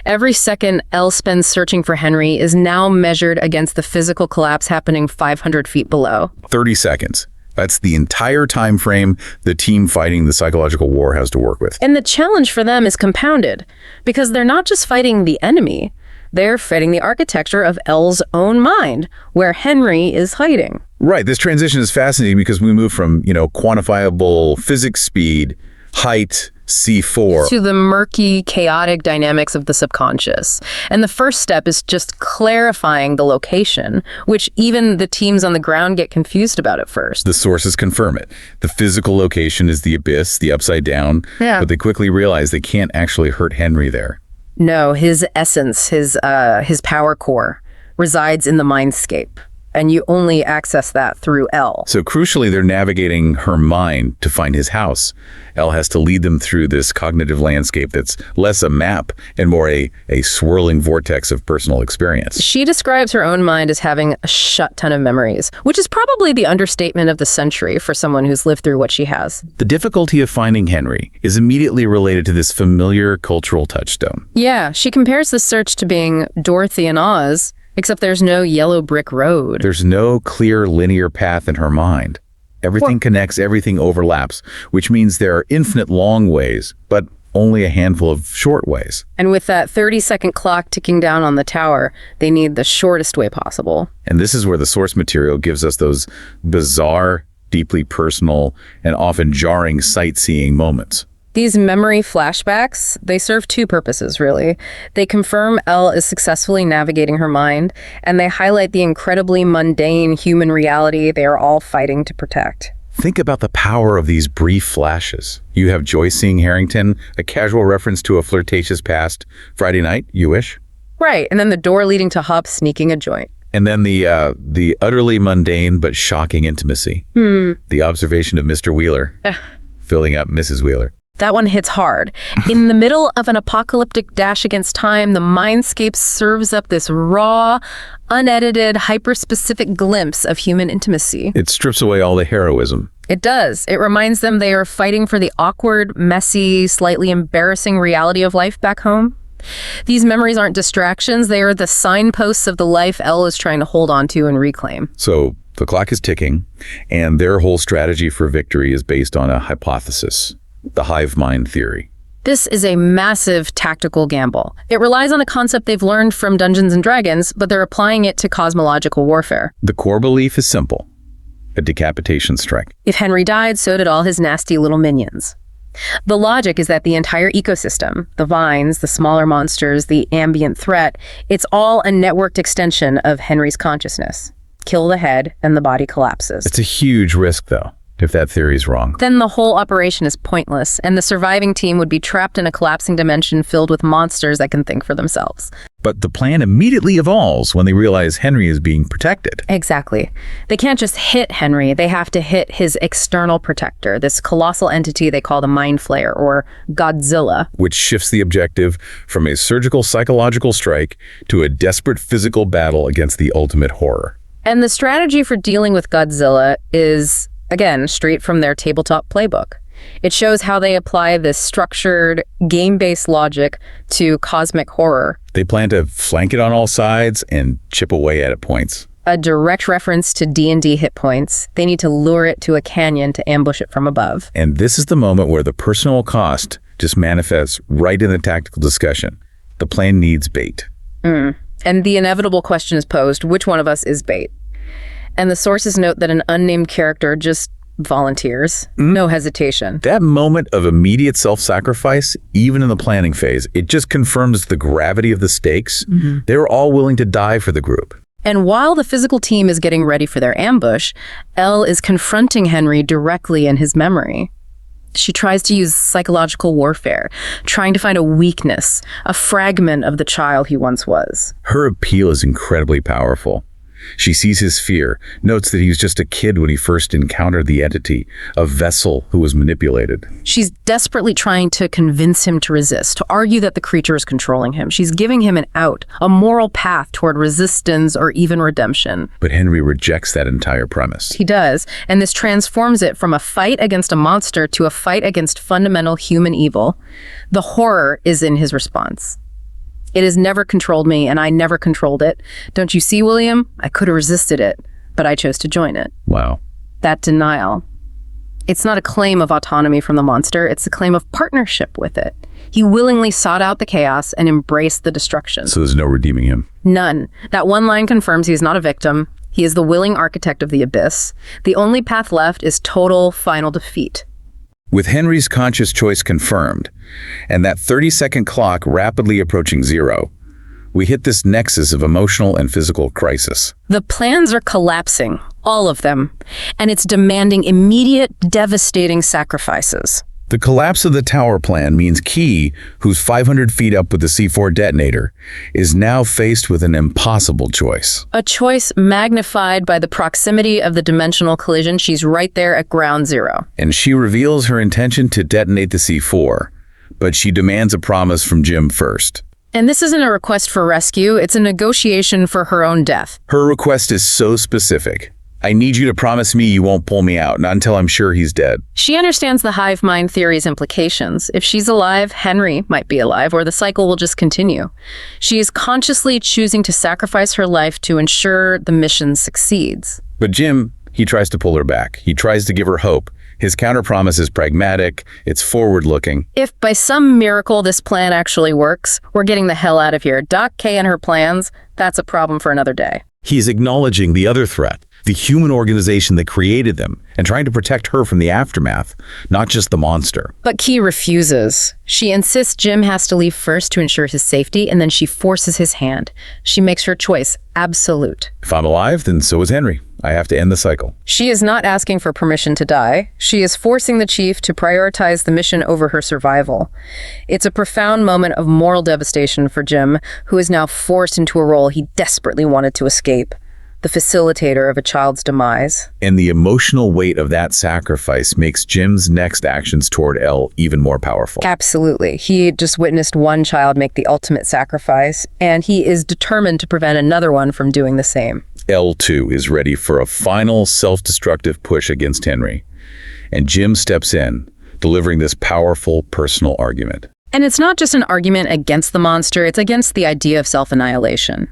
Speaker 2: Every second Elle spends searching for Henry is now measured against the physical collapse happening 500 feet below.
Speaker 1: 30 seconds. That's the entire time frame the team fighting the psychological war has to work with.
Speaker 2: And the challenge for them is compounded, because they're not just fighting the enemy, they're fighting the architecture of Elle's own mind, where Henry is hiding.
Speaker 1: Right. This transition is fascinating because we move from, quantifiable physics speed, height, C4.
Speaker 2: To the murky, chaotic dynamics of the subconscious. And the first step is just clarifying the location, which even the teams on the ground get confused about at first.
Speaker 1: The sources confirm it. The physical location is the abyss, the upside down.
Speaker 2: Yeah.
Speaker 1: But they quickly realize they can't actually hurt Henry there.
Speaker 2: No, his essence, his power core, resides in the mindscape. And you only access that through Elle.
Speaker 1: So crucially, they're navigating her mind to find his house. Elle has to lead them through this cognitive landscape that's less a map and more a swirling vortex of personal experience.
Speaker 2: She describes her own mind as having a shut ton of memories, which is probably the understatement of the century for someone who's lived through what she has.
Speaker 1: The difficulty of finding Henry is immediately related to this familiar cultural touchstone.
Speaker 2: Yeah, she compares the search to being Dorothy and Oz, except there's no yellow brick road.
Speaker 1: There's no clear linear path in her mind. Everything connects, everything overlaps, which means there are infinite long ways, but only a handful of short ways.
Speaker 2: And with that 30-second clock ticking down on the tower, they need the shortest way possible.
Speaker 1: And this is where the source material gives us those bizarre, deeply personal, and often jarring sightseeing moments.
Speaker 2: These memory flashbacks, they serve two purposes, really. They confirm Elle is successfully navigating her mind, and they highlight the incredibly mundane human reality they are all fighting to protect.
Speaker 1: Think about the power of these brief flashes. You have Joyce seeing Harrington, a casual reference to a flirtatious past. Friday night, you wish?
Speaker 2: Right, and then the door leading to Hop sneaking a joint.
Speaker 1: And then the utterly mundane but shocking intimacy. The observation of Mr. Wheeler filling up Mrs. Wheeler.
Speaker 2: That one hits hard. In the middle of an apocalyptic dash against time, the Mindscape serves up this raw, unedited, hyper-specific glimpse of human intimacy.
Speaker 1: It strips away all the heroism.
Speaker 2: It does. It reminds them they are fighting for the awkward, messy, slightly embarrassing reality of life back home. These memories aren't distractions. They are the signposts of the life Elle is trying to hold on to and reclaim.
Speaker 1: So the clock is ticking, and their whole strategy for victory is based on a hypothesis. The hive mind theory.
Speaker 2: This is a massive tactical gamble. It relies on a concept they've learned from Dungeons & Dragons, but they're applying it to cosmological warfare.
Speaker 1: The core belief is simple. A decapitation strike.
Speaker 2: If Henry died, so did all his nasty little minions. The logic is that the entire ecosystem, the vines, the smaller monsters, the ambient threat, it's all a networked extension of Henry's consciousness. Kill the head, and the body collapses.
Speaker 1: It's a huge risk, though, if that theory is wrong.
Speaker 2: Then the whole operation is pointless, and the surviving team would be trapped in a collapsing dimension filled with monsters that can think for themselves.
Speaker 1: But the plan immediately evolves when they realize Henry is being protected.
Speaker 2: Exactly. They can't just hit Henry, they have to hit his external protector, this colossal entity they call the Mind Flayer, or Godzilla.
Speaker 1: Which shifts the objective from a surgical psychological strike to a desperate physical battle against the ultimate horror.
Speaker 2: And the strategy for dealing with Godzilla is, again, straight from their tabletop playbook. It shows how they apply this structured, game-based logic to cosmic horror.
Speaker 1: They plan to flank it on all sides and chip away at it points.
Speaker 2: A direct reference to D&D hit points. They need to lure it to a canyon to ambush it from above.
Speaker 1: And this is the moment where the personal cost just manifests right in the tactical discussion. The plan needs bait.
Speaker 2: And the inevitable question is posed, which one of us is bait? And the sources note that an unnamed character just volunteers. No hesitation.
Speaker 1: That moment of immediate self-sacrifice, even in the planning phase, it just confirms the gravity of the stakes. They were all willing to die for the group.
Speaker 2: And while the physical team is getting ready for their ambush, Elle is confronting Henry directly in his memory. She tries to use psychological warfare, trying to find a weakness, a fragment of the child he once was.
Speaker 1: Her appeal is incredibly powerful. She sees his fear, notes that he was just a kid when he first encountered the entity, a vessel who was manipulated.
Speaker 2: She's desperately trying to convince him to resist, to argue that the creature is controlling him. She's giving him an out, a moral path toward resistance or even redemption.
Speaker 1: But Henry rejects that entire premise.
Speaker 2: He does, and this transforms it from a fight against a monster to a fight against fundamental human evil. The horror is in his response. It has never controlled me, and I never controlled it. Don't you see, William? I could have resisted it, but I chose to join it.
Speaker 1: Wow.
Speaker 2: That denial. It's not a claim of autonomy from the monster, it's a claim of partnership with it. He willingly sought out the chaos and embraced the destruction.
Speaker 1: So there's no redeeming him.
Speaker 2: None. That one line confirms he is not a victim. He is the willing architect of the abyss. The only path left is total, final defeat.
Speaker 1: With Henry's conscious choice confirmed, and that 30-second clock rapidly approaching zero, we hit this nexus of emotional and physical crisis.
Speaker 2: The plans are collapsing, all of them, and it's demanding immediate, devastating sacrifices.
Speaker 1: The collapse of the tower plan means Key, who's 500 feet up with the C4 detonator, is now faced with an impossible choice.
Speaker 2: A choice magnified by the proximity of the dimensional collision. She's right there at ground zero.
Speaker 1: And she reveals her intention to detonate the C4, but she demands a promise from Jim first.
Speaker 2: And this isn't a request for rescue, it's a negotiation for her own death.
Speaker 1: Her request is so specific. I need you to promise me you won't pull me out, not until I'm sure he's dead.
Speaker 2: She understands the hive mind theory's implications. If she's alive, Henry might be alive, or the cycle will just continue. She is consciously choosing to sacrifice her life to ensure the mission succeeds.
Speaker 1: But Jim, he tries to pull her back. He tries to give her hope. His counterpromise is pragmatic, it's forward-looking.
Speaker 2: If by some miracle this plan actually works, we're getting the hell out of here. Doc K and her plans, that's a problem for another day.
Speaker 1: He's acknowledging the other threat, the human organization that created them, and trying to protect her from the aftermath, not just the monster.
Speaker 2: But Key refuses. She insists Jim has to leave first to ensure his safety, and then she forces his hand. She makes her choice absolute.
Speaker 1: If I'm alive, then so is Henry. I have to end the cycle.
Speaker 2: She is not asking for permission to die. She is forcing the chief to prioritize the mission over her survival. It's a profound moment of moral devastation for Jim, who is now forced into a role he desperately wanted to escape. The facilitator of a child's demise.
Speaker 1: And the emotional weight of that sacrifice makes Jim's next actions toward Elle even more powerful.
Speaker 2: Absolutely. He just witnessed one child make the ultimate sacrifice, and he is determined to prevent another one from doing the same.
Speaker 1: Elle, too, is ready for a final self-destructive push against Henry. And Jim steps in, delivering this powerful personal argument.
Speaker 2: And it's not just an argument against the monster, it's against the idea of self-annihilation.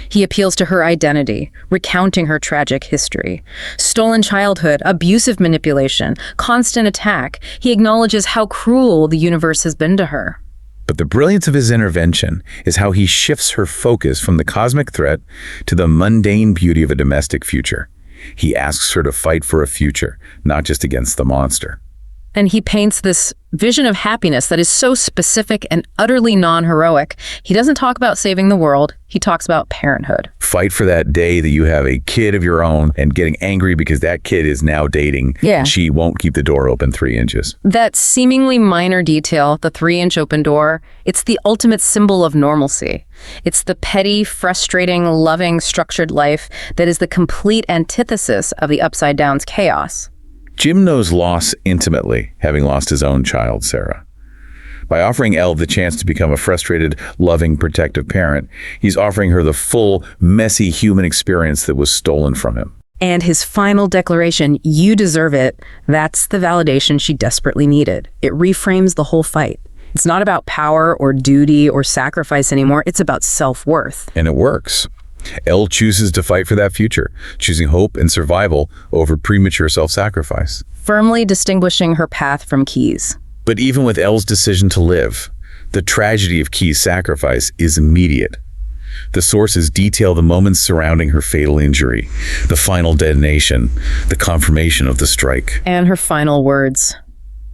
Speaker 2: He appeals to her identity, recounting her tragic history. Stolen childhood, abusive manipulation, constant attack. He acknowledges how cruel the universe has been to her.
Speaker 1: But the brilliance of his intervention is how he shifts her focus from the cosmic threat to the mundane beauty of a domestic future. He asks her to fight for a future, not just against the monster.
Speaker 2: And he paints this vision of happiness that is so specific and utterly non-heroic. He doesn't talk about saving the world. He talks about parenthood.
Speaker 1: Fight for that day that you have a kid of your own and getting angry because that kid is now dating.
Speaker 2: Yeah.
Speaker 1: She won't keep the door open 3 inches.
Speaker 2: That seemingly minor detail, the 3-inch open door, it's the ultimate symbol of normalcy. It's the petty, frustrating, loving, structured life that is the complete antithesis of the Upside Down's chaos.
Speaker 1: Jim knows loss intimately, having lost his own child, Sarah. By offering Elle the chance to become a frustrated, loving, protective parent, he's offering her the full, messy human experience that was stolen from him.
Speaker 2: And his final declaration, "You deserve it," that's the validation she desperately needed. It reframes the whole fight. It's not about power or duty or sacrifice anymore. It's about self-worth.
Speaker 1: And it works. Elle chooses to fight for that future, choosing hope and survival over premature self-sacrifice.
Speaker 2: Firmly distinguishing her path from Key's.
Speaker 1: But even with Elle's decision to live, the tragedy of Key's sacrifice is immediate. The sources detail the moments surrounding her fatal injury, the final detonation, the confirmation of the strike.
Speaker 2: And her final words.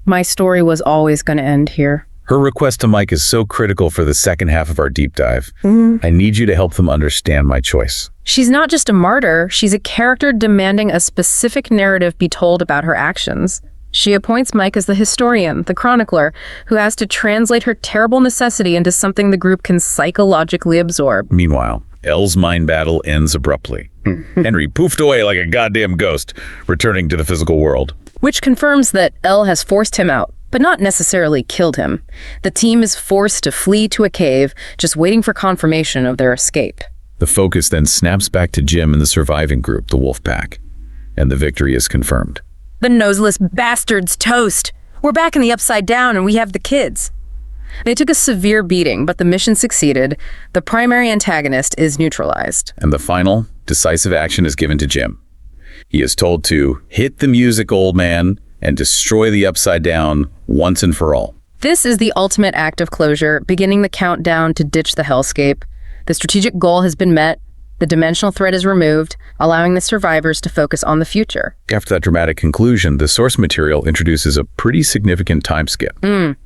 Speaker 2: My story was always going to end here.
Speaker 1: Her request to Mike is so critical for the second half of our deep dive. I need you to help them understand my choice.
Speaker 2: She's not just a martyr, she's a character demanding a specific narrative be told about her actions. She appoints Mike as the historian, the chronicler, who has to translate her terrible necessity into something the group can psychologically absorb.
Speaker 1: Meanwhile, Elle's mind battle ends abruptly. Henry poofed away like a goddamn ghost, returning to the physical world.
Speaker 2: Which confirms that El has forced him out, but not necessarily killed him. The team is forced to flee to a cave, just waiting for confirmation of their escape.
Speaker 1: The focus then snaps back to Jim and the surviving group, the Wolf Pack, and the victory is confirmed.
Speaker 2: The noseless bastards toast. We're back in the Upside Down and we have the kids. They took a severe beating, but the mission succeeded. The primary antagonist is neutralized.
Speaker 1: And the final, decisive action is given to Jim. He is told to hit the music, old man, and destroy the Upside Down once and for all.
Speaker 2: This is the ultimate act of closure, beginning the countdown to ditch the hellscape. The strategic goal has been met. The dimensional threat is removed, allowing the survivors to focus on the future.
Speaker 1: After that dramatic conclusion, the source material introduces a pretty significant time skip.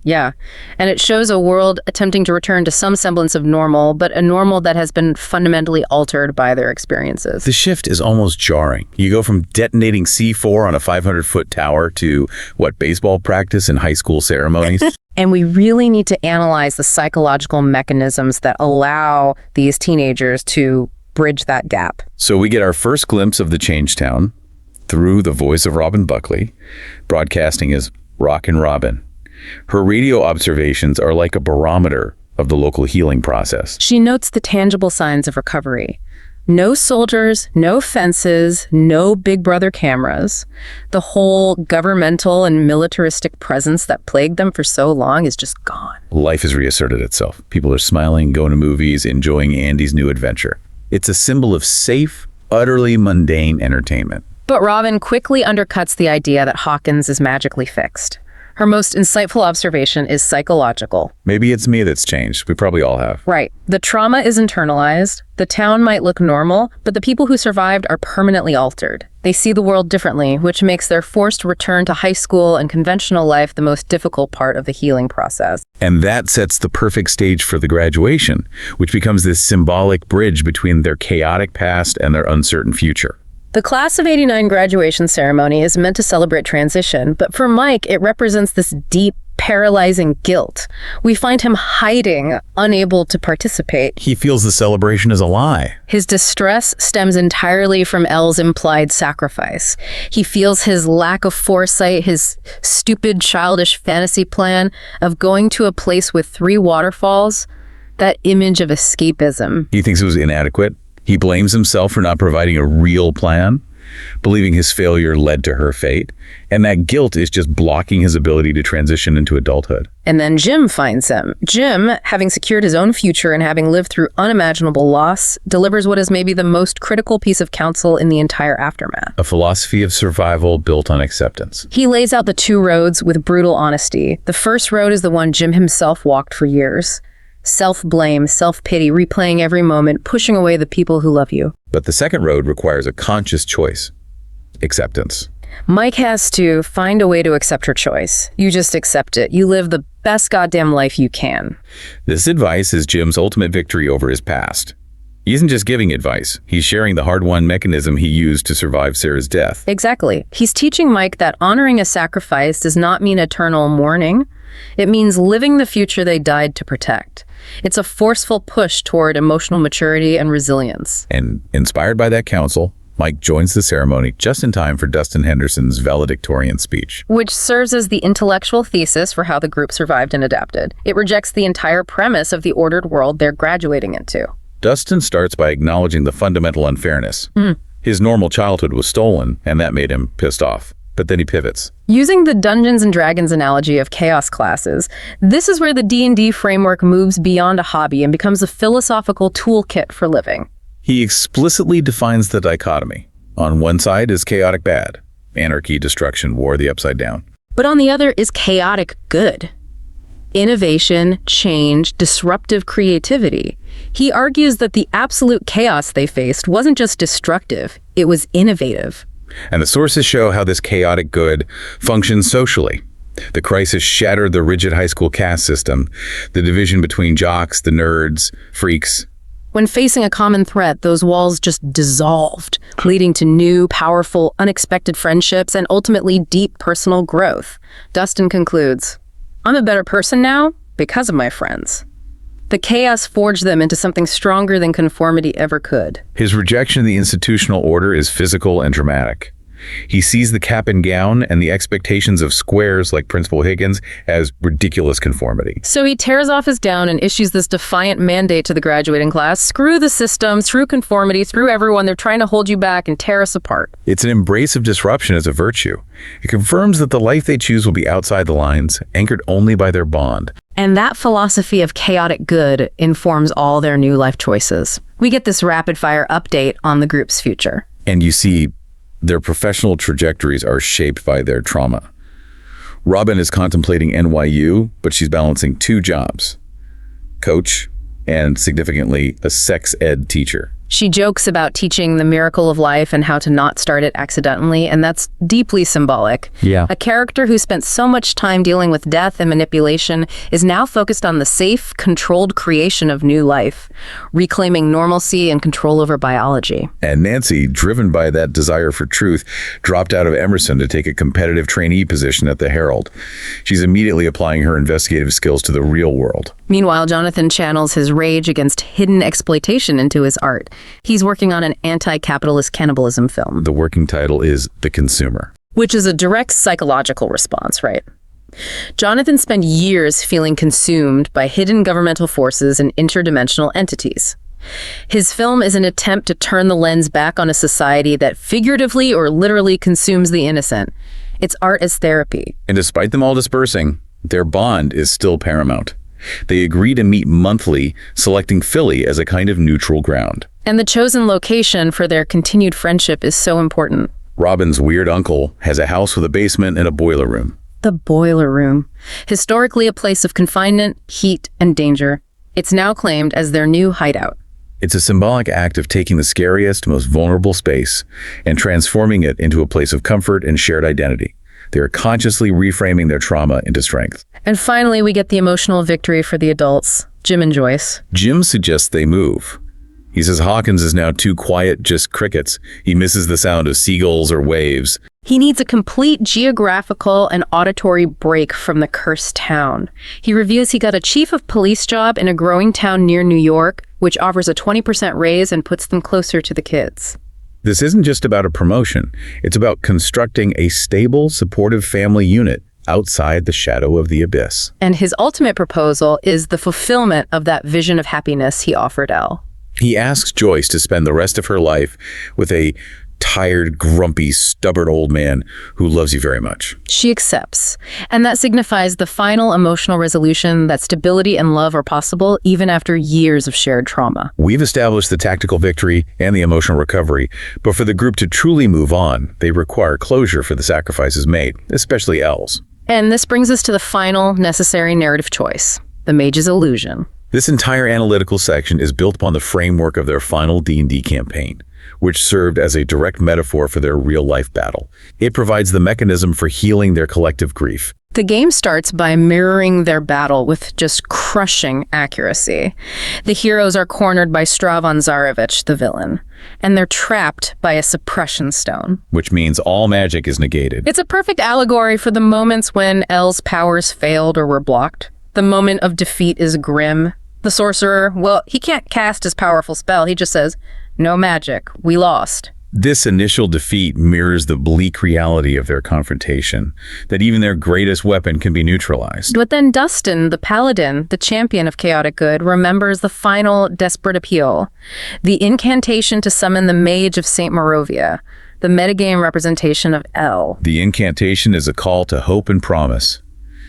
Speaker 2: Yeah, and it shows a world attempting to return to some semblance of normal, but a normal that has been fundamentally altered by their experiences.
Speaker 1: The shift is almost jarring. You go from detonating C4 on a 500-foot tower to, baseball practice and high school ceremonies?
Speaker 2: And we really need to analyze the psychological mechanisms that allow these teenagers to bridge that gap.
Speaker 1: So we get our first glimpse of the Changetown through the voice of Robin Buckley, broadcasting as Rockin' Robin. Her radio observations are like a barometer of the local healing process.
Speaker 2: She notes the tangible signs of recovery. No soldiers, no fences, no Big Brother cameras. The whole governmental and militaristic presence that plagued them for so long is just gone.
Speaker 1: Life has reasserted itself. People are smiling, going to movies, enjoying Andy's new adventure. It's a symbol of safe, utterly mundane entertainment.
Speaker 2: But Robin quickly undercuts the idea that Hawkins is magically fixed. Her most insightful observation is psychological.
Speaker 1: Maybe it's me that's changed. We probably all have.
Speaker 2: Right. The trauma is internalized. The town might look normal, but the people who survived are permanently altered. They see the world differently, which makes their forced return to high school and conventional life the most difficult part of the healing process.
Speaker 1: And that sets the perfect stage for the graduation, which becomes this symbolic bridge between their chaotic past and their uncertain future.
Speaker 2: The Class of '89 graduation ceremony is meant to celebrate transition, but for Mike, it represents this deep, paralyzing guilt. We find him hiding, unable to participate.
Speaker 1: He feels the celebration is a lie.
Speaker 2: His distress stems entirely from Elle's implied sacrifice. He feels his lack of foresight, his stupid, childish fantasy plan of going to a place with 3 waterfalls, that image of escapism.
Speaker 1: He thinks it was inadequate. He blames himself for not providing a real plan, believing his failure led to her fate, and that guilt is just blocking his ability to transition into adulthood.
Speaker 2: And then Jim finds him. Jim, having secured his own future and having lived through unimaginable loss, delivers what is maybe the most critical piece of counsel in the entire aftermath.
Speaker 1: A philosophy of survival built on acceptance.
Speaker 2: He lays out the 2 roads with brutal honesty. The first road is the one Jim himself walked for years. Self-blame, self-pity, replaying every moment, pushing away the people who love you.
Speaker 1: But the second road requires a conscious choice. Acceptance.
Speaker 2: Mike has to find a way to accept her choice. You just accept it. You live the best goddamn life you can.
Speaker 1: This advice is Jim's ultimate victory over his past. He isn't just giving advice. He's sharing the hard-won mechanism he used to survive Sarah's death.
Speaker 2: Exactly. He's teaching Mike that honoring a sacrifice does not mean eternal mourning. It means living the future they died to protect. It's a forceful push toward emotional maturity and resilience.
Speaker 1: And inspired by that counsel, Mike joins the ceremony just in time for Dustin Henderson's valedictorian speech.
Speaker 2: Which serves as the intellectual thesis for how the group survived and adapted. It rejects the entire premise of the ordered world they're graduating into.
Speaker 1: Dustin starts by acknowledging the fundamental unfairness. His normal childhood was stolen, and that made him pissed off. But then he pivots.
Speaker 2: Using the Dungeons & Dragons analogy of chaos classes, this is where the D&D framework moves beyond a hobby and becomes a philosophical toolkit for living.
Speaker 1: He explicitly defines the dichotomy. On one side is chaotic bad, anarchy, destruction, war, the Upside Down.
Speaker 2: But on the other is chaotic good. Innovation, change, disruptive creativity. He argues that the absolute chaos they faced wasn't just destructive, it was innovative.
Speaker 1: And the sources show how this chaotic good functions socially. The crisis shattered the rigid high school caste system, the division between jocks, the nerds, freaks.
Speaker 2: When facing a common threat, those walls just dissolved, leading to new, powerful, unexpected friendships and ultimately deep personal growth. Dustin concludes, "I'm a better person now because of my friends." The chaos forged them into something stronger than conformity ever could.
Speaker 1: His rejection of the institutional order is physical and dramatic. He sees the cap and gown and the expectations of squares like Principal Higgins as ridiculous conformity.
Speaker 2: So he tears off his gown and issues this defiant mandate to the graduating class. Screw the system, screw conformity, screw everyone. They're trying to hold you back and tear us apart.
Speaker 1: It's an embrace of disruption as a virtue. It confirms that the life they choose will be outside the lines, anchored only by their bond.
Speaker 2: And that philosophy of chaotic good informs all their new life choices. We get this rapid-fire update on the group's future.
Speaker 1: And you see their professional trajectories are shaped by their trauma. Robin is contemplating NYU, but she's balancing 2 jobs: coach and, significantly, a sex ed teacher.
Speaker 2: She jokes about teaching the miracle of life and how to not start it accidentally, and that's deeply symbolic.
Speaker 1: Yeah.
Speaker 2: A character who spent so much time dealing with death and manipulation is now focused on the safe, controlled creation of new life, reclaiming normalcy and control over biology.
Speaker 1: And Nancy, driven by that desire for truth, dropped out of Emerson to take a competitive trainee position at the Herald. She's immediately applying her investigative skills to the real world.
Speaker 2: Meanwhile, Jonathan channels his rage against hidden exploitation into his art. He's working on an anti-capitalist cannibalism film.
Speaker 1: The working title is The Consumer.
Speaker 2: Which is a direct psychological response, right? Jonathan spent years feeling consumed by hidden governmental forces and interdimensional entities. His film is an attempt to turn the lens back on a society that figuratively or literally consumes the innocent. It's art as therapy.
Speaker 1: And despite them all dispersing, their bond is still paramount. They agree to meet monthly, selecting Philly as a kind of neutral ground.
Speaker 2: And the chosen location for their continued friendship is so important.
Speaker 1: Robin's weird uncle has a house with a basement and a boiler room.
Speaker 2: The boiler room. Historically a place of confinement, heat, and danger. It's now claimed as their new hideout.
Speaker 1: It's a symbolic act of taking the scariest, most vulnerable space and transforming it into a place of comfort and shared identity. They are consciously reframing their trauma into strength.
Speaker 2: And finally, we get the emotional victory for the adults, Jim and Joyce.
Speaker 1: Jim suggests they move. He says Hawkins is now too quiet, just crickets. He misses the sound of seagulls or waves.
Speaker 2: He needs a complete geographical and auditory break from the cursed town. He reveals he got a chief of police job in a growing town near New York, which offers a 20% raise and puts them closer to the kids.
Speaker 1: This isn't just about a promotion. It's about constructing a stable, supportive family unit outside the shadow of the abyss.
Speaker 2: And his ultimate proposal is the fulfillment of that vision of happiness he offered Elle.
Speaker 1: He asks Joyce to spend the rest of her life with a tired, grumpy, stubborn old man who loves you very much.
Speaker 2: She accepts, and that signifies the final emotional resolution that stability and love are possible even after years of shared trauma.
Speaker 1: We've established the tactical victory and the emotional recovery, but for the group to truly move on, they require closure for the sacrifices made, especially Elle's.
Speaker 2: And this brings us to the final necessary narrative choice, the mage's illusion.
Speaker 1: This entire analytical section is built upon the framework of their final D&D campaign, which served as a direct metaphor for their real-life battle. It provides the mechanism for healing their collective grief.
Speaker 2: The game starts by mirroring their battle with just crushing accuracy. The heroes are cornered by Stravan Zarevich, the villain, and they're trapped by a suppression stone.
Speaker 1: Which means all magic is negated.
Speaker 2: It's a perfect allegory for the moments when Elle's powers failed or were blocked. The moment of defeat is grim. The sorcerer, well, he can't cast his powerful spell. He just says, "No magic, we lost."
Speaker 1: This initial defeat mirrors the bleak reality of their confrontation, that even their greatest weapon can be neutralized.
Speaker 2: But then Dustin, the paladin, the champion of chaotic good, remembers the final desperate appeal, the incantation to summon the Mage of St. Morovia, the metagame representation of Elle.
Speaker 1: The incantation is a call to hope and promise.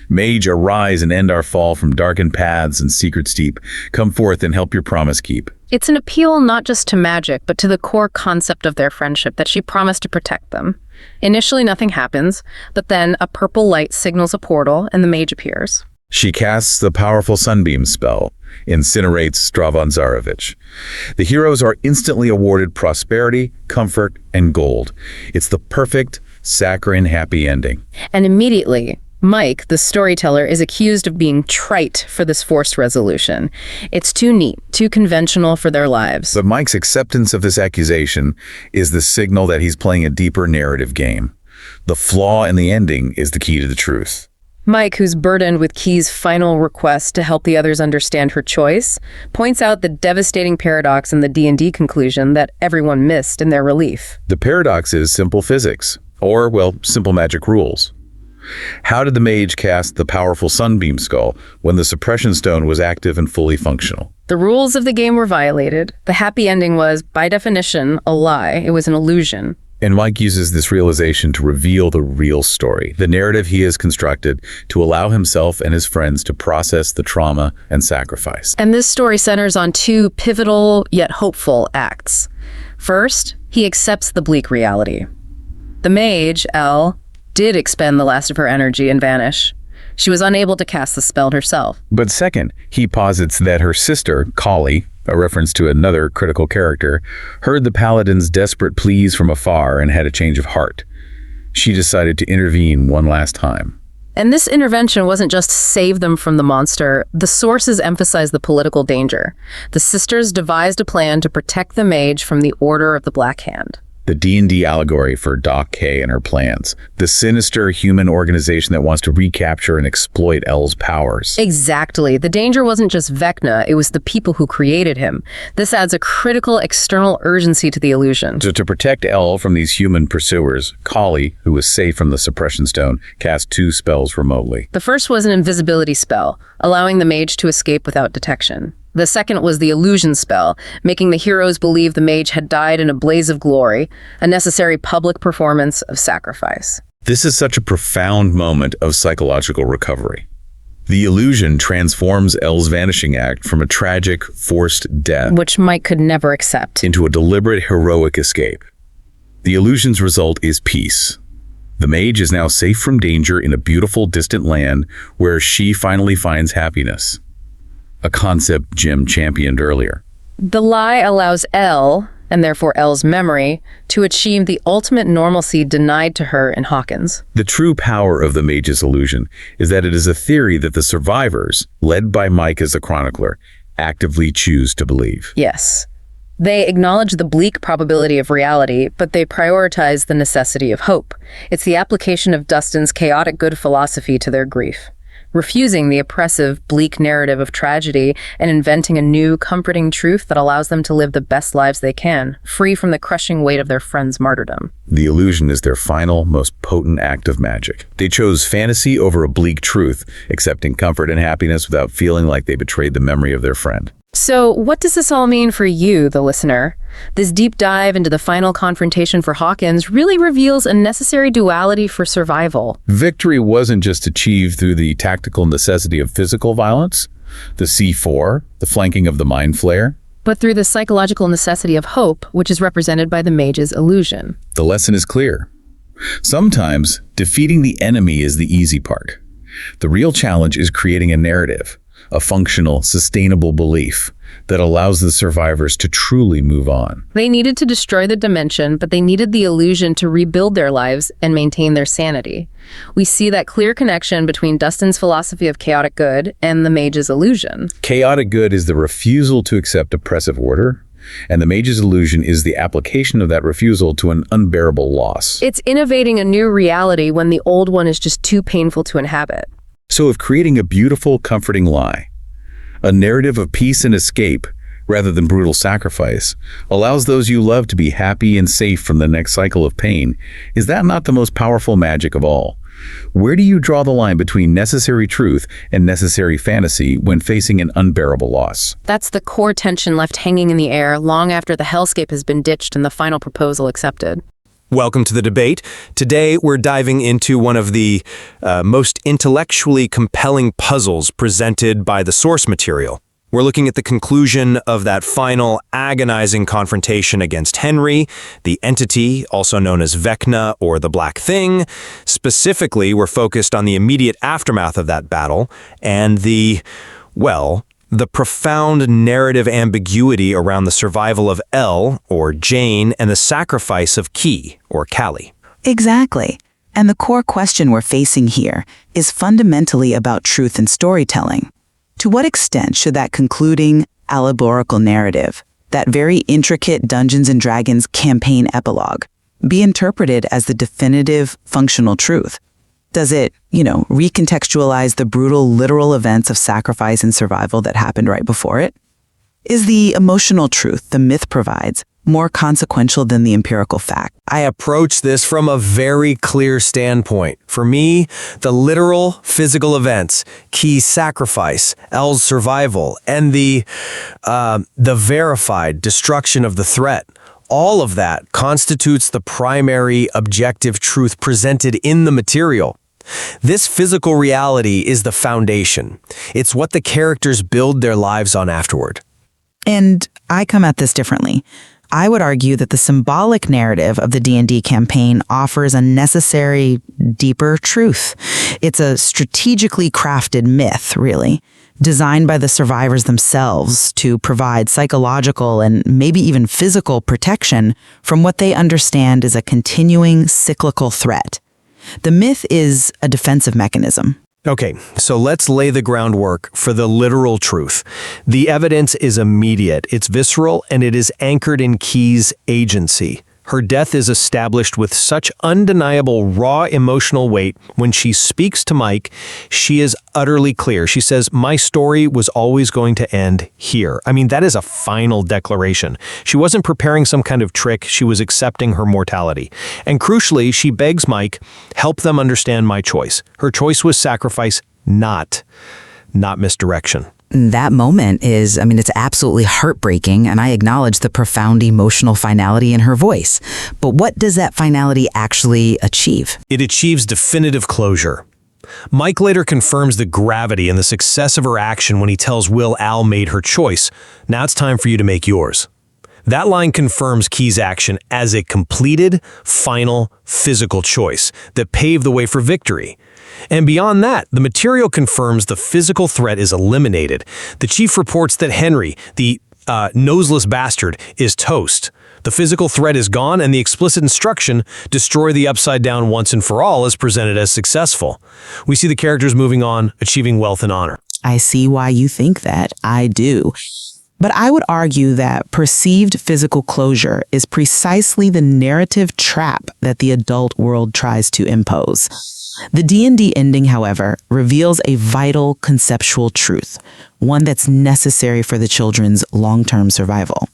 Speaker 1: Mage, arise and end our fall from darkened paths and secret steep. Come forth and help your promise keep.
Speaker 2: It's an appeal not just to magic, but to the core concept of their friendship, that she promised to protect them. Initially, nothing happens, but then a purple light signals a portal and the mage appears.
Speaker 1: She casts the powerful sunbeam spell, incinerates Stravan Zarevich. The heroes are instantly awarded prosperity, comfort, and gold. It's the perfect, saccharine, happy ending.
Speaker 2: And immediately, Mike, the storyteller, is accused of being trite for this forced resolution. It's too neat, too conventional for their lives.
Speaker 1: But Mike's acceptance of this accusation is the signal that he's playing a deeper narrative game. The flaw in the ending is the key to the truth.
Speaker 2: Mike, who's burdened with Key's final request to help the others understand her choice, points out the devastating paradox in the D&D conclusion that everyone missed in their relief.
Speaker 1: The paradox is simple physics, or, well, simple magic rules. How did the mage cast the powerful Sunbeam Skull when the Suppression Stone was active and fully functional?
Speaker 2: The rules of the game were violated. The happy ending was, by definition, a lie. It was an illusion.
Speaker 1: And Mike uses this realization to reveal the real story, the narrative he has constructed to allow himself and his friends to process the trauma and sacrifice.
Speaker 2: And this story centers on two pivotal yet hopeful acts. First, he accepts the bleak reality. The mage, Elle, did expend the last of her energy and vanish. She was unable to cast the spell herself.
Speaker 1: But second, he posits that her sister, Kali, a reference to another critical character, heard the paladin's desperate pleas from afar and had a change of heart. She decided to intervene one last time.
Speaker 2: And this intervention wasn't just to save them from the monster. The sources emphasize the political danger. The sisters devised a plan to protect the mage from the Order of the Black Hand.
Speaker 1: The D&D allegory for Doc K and her plans, the sinister human organization that wants to recapture and exploit Elle's powers.
Speaker 2: Exactly. The danger wasn't just Vecna, it was the people who created him. This adds a critical external urgency to the illusion.
Speaker 1: So to protect Elle from these human pursuers, Kali, who was safe from the Suppression Stone, cast two spells remotely.
Speaker 2: The first was an invisibility spell, allowing the mage to escape without detection. The second was the illusion spell, making the heroes believe the mage had died in a blaze of glory, a necessary public performance of sacrifice.
Speaker 1: This is such a profound moment of psychological recovery. The illusion transforms Elle's vanishing act from a tragic, forced death,
Speaker 2: which Mike could never accept,
Speaker 1: into a deliberate, heroic escape. The illusion's result is peace. The mage is now safe from danger in a beautiful, distant land where she finally finds happiness. A concept Jim championed earlier.
Speaker 2: The lie allows Elle, and therefore Elle's memory, to achieve the ultimate normalcy denied to her in Hawkins.
Speaker 1: The true power of the mage's illusion is that it is a theory that the survivors, led by Mike as the chronicler, actively choose to believe.
Speaker 2: Yes. They acknowledge the bleak probability of reality, but they prioritize the necessity of hope. It's the application of Dustin's chaotic good philosophy to their grief, refusing the oppressive, bleak narrative of tragedy and inventing a new, comforting truth that allows them to live the best lives they can, free from the crushing weight of their friends' martyrdom.
Speaker 1: The illusion is their final, most potent act of magic. They chose fantasy over a bleak truth, accepting comfort and happiness without feeling like they betrayed the memory of their friend.
Speaker 2: So, what does this all mean for you, the listener? This deep dive into the final confrontation for Hawkins really reveals a necessary duality for survival.
Speaker 1: Victory wasn't just achieved through the tactical necessity of physical violence, the C4, the flanking of the Mind Flayer,
Speaker 2: but through the psychological necessity of hope, which is represented by the mage's illusion.
Speaker 1: The lesson is clear. Sometimes, defeating the enemy is the easy part. The real challenge is creating a narrative, a functional, sustainable belief that allows the survivors to truly move on.
Speaker 2: They needed to destroy the dimension, but they needed the illusion to rebuild their lives and maintain their sanity. We see that clear connection between Dustin's philosophy of chaotic good and the mage's illusion.
Speaker 1: Chaotic good is the refusal to accept oppressive order, and the mage's illusion is the application of that refusal to an unbearable loss.
Speaker 2: It's innovating a new reality when the old one is just too painful to inhabit.
Speaker 1: So if creating a beautiful, comforting lie, a narrative of peace and escape, rather than brutal sacrifice, allows those you love to be happy and safe from the next cycle of pain, is that not the most powerful magic of all? Where do you draw the line between necessary truth and necessary fantasy when facing an unbearable loss?
Speaker 2: That's the core tension left hanging in the air long after the hellscape has been ditched and the final proposal accepted.
Speaker 3: Welcome to the debate. Today, we're diving into one of the most intellectually compelling puzzles presented by the source material. We're looking at the conclusion of that final agonizing confrontation against Henry, the entity, also known as Vecna or the Black Thing. Specifically, we're focused on the immediate aftermath of that battle and the profound narrative ambiguity around the survival of Elle, or Jane, and the sacrifice of Key, or Callie.
Speaker 4: Exactly. And the core question we're facing here is fundamentally about truth and storytelling. To what extent should that concluding, allegorical narrative, that very intricate Dungeons & Dragons campaign epilogue, be interpreted as the definitive, functional truth? Does it, recontextualize the brutal literal events of sacrifice and survival that happened right before it? Is the emotional truth the myth provides more consequential than the empirical fact?
Speaker 3: I approach this from a very clear standpoint. For me, the literal physical events, Key's sacrifice, El's survival, and the verified destruction of the threat, all of that constitutes the primary objective truth presented in the material. This physical reality is the foundation. It's what the characters build their lives on afterward.
Speaker 4: And I come at this differently. I would argue that the symbolic narrative of the D&D campaign offers a necessary, deeper truth. It's a strategically crafted myth, really, designed by the survivors themselves to provide psychological and maybe even physical protection from what they understand is a continuing cyclical threat. The myth is a defensive mechanism.
Speaker 3: Okay, so let's lay the groundwork for the literal truth. The evidence is immediate, it's visceral, and it is anchored in Key's agency. Her death is established with such undeniable raw emotional weight. When she speaks to Mike, she is utterly clear. She says, "My story was always going to end here." I mean, that is a final declaration. She wasn't preparing some kind of trick. She was accepting her mortality. And crucially, she begs Mike, help them understand my choice. Her choice was sacrifice, not misdirection.
Speaker 5: That moment is, it's absolutely heartbreaking, and I acknowledge the profound emotional finality in her voice. But what does that finality actually achieve?
Speaker 3: It achieves definitive closure. Mike later confirms the gravity and the success of her action when he tells Will Al made her choice. Now it's time for you to make yours. That line confirms Key's action as a completed, final, physical choice that paved the way for victory. And beyond that, the material confirms the physical threat is eliminated. The chief reports that Henry, the noseless bastard, is toast. The physical threat is gone, and the explicit instruction, destroy the Upside Down once and for all, is presented as successful. We see the characters moving on, achieving wealth and honor.
Speaker 4: I see why you think that. I do. But I would argue that perceived physical closure is precisely the narrative trap that the adult world tries to impose. The D&D ending, however, reveals a vital conceptual truth, one that's necessary for the children's long-term survival.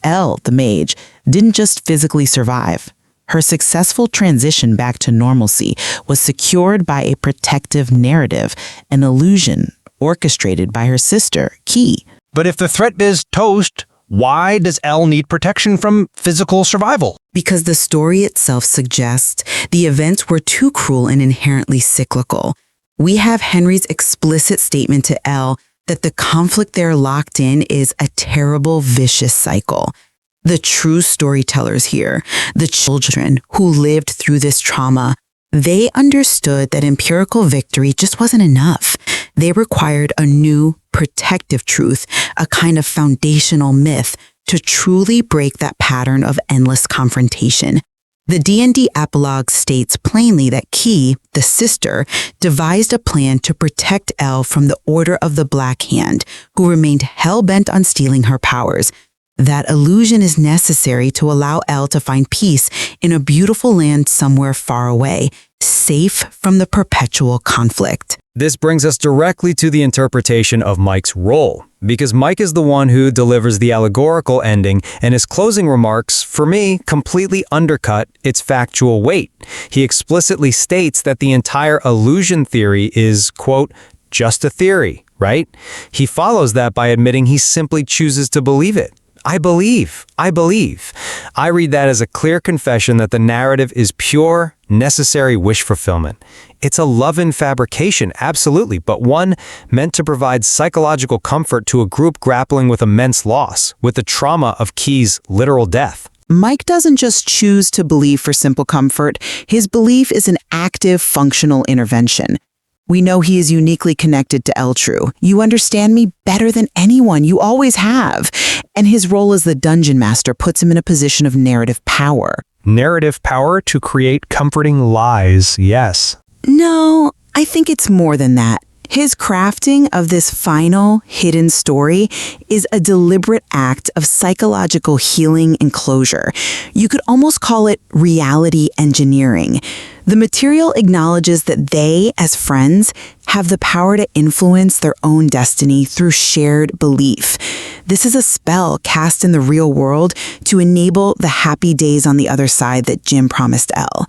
Speaker 4: Elle, the mage, didn't just physically survive. Her successful transition back to normalcy was secured by a protective narrative, an illusion orchestrated by her sister, Key.
Speaker 6: But if the threat is toast, why does Elle need protection from physical survival?
Speaker 5: Because the story itself suggests the events were too cruel and inherently cyclical. We have Henry's explicit statement to Elle that the conflict they're locked in is a terrible, vicious cycle. The true storytellers here, the children who lived through this trauma, they understood that empirical victory just wasn't enough. They required a new, protective truth, a kind of foundational myth to truly break that pattern of endless confrontation. The D&D epilogue states plainly that Key, the sister, devised a plan to protect Elle from the Order of the Black Hand, who remained hell-bent on stealing her powers. That illusion is necessary to allow Elle to find peace in a beautiful land somewhere far away, safe from the perpetual conflict.
Speaker 7: This brings us directly to the interpretation of Mike's role, because Mike is the one who delivers the allegorical ending, and his closing remarks, for me, completely undercut its factual weight. He explicitly states that the entire illusion theory is, quote, just a theory, right? He follows that by admitting he simply chooses to believe it. I believe. I read that as a clear confession that the narrative is pure, necessary wish fulfillment. It's a love-in fabrication, absolutely, but one meant to provide psychological comfort to a group grappling with immense loss, with the trauma of Key's literal death.
Speaker 4: Mike doesn't just choose to believe for simple comfort. His belief is an active, functional intervention. We know he is uniquely connected to Eltrue. You understand me better than anyone. You always have. And his role as the dungeon master puts him in a position of narrative power.
Speaker 6: Narrative power to create comforting lies, yes.
Speaker 4: No, I think it's more than that. His crafting of this final, hidden story is a deliberate act of psychological healing and closure. You could almost call it reality engineering.
Speaker 5: The material acknowledges that they, as friends, have the power to influence their own destiny through shared belief. This is a spell cast in the real world to enable the happy days on the other side that Jim promised Elle.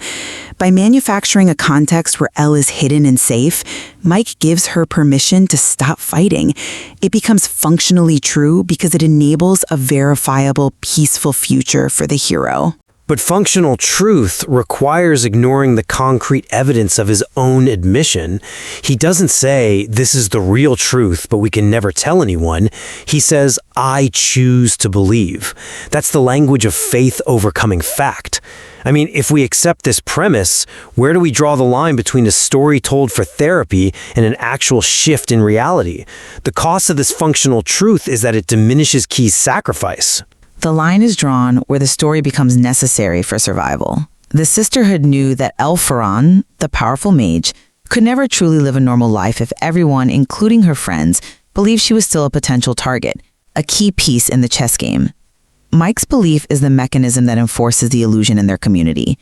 Speaker 5: By manufacturing a context where Elle is hidden and safe, Mike gives her permission to stop fighting. It becomes functionally true because it enables a verifiable, peaceful future for the hero.
Speaker 8: But functional truth requires ignoring the concrete evidence of his own admission. He doesn't say, this is the real truth, but we can never tell anyone. He says, I choose to believe. That's the language of faith overcoming fact. I mean, if we accept this premise, where do we draw the line between a story told for therapy and an actual shift in reality? The cost of this functional truth is that it diminishes Key's sacrifice.
Speaker 4: The line is drawn where the story becomes necessary for survival. The Sisterhood knew that Elle Ferran, the powerful mage, could never truly live a normal life if everyone, including her friends, believed she was still a potential target, a key piece in the chess game. Mike's belief is the mechanism that enforces the illusion in their community.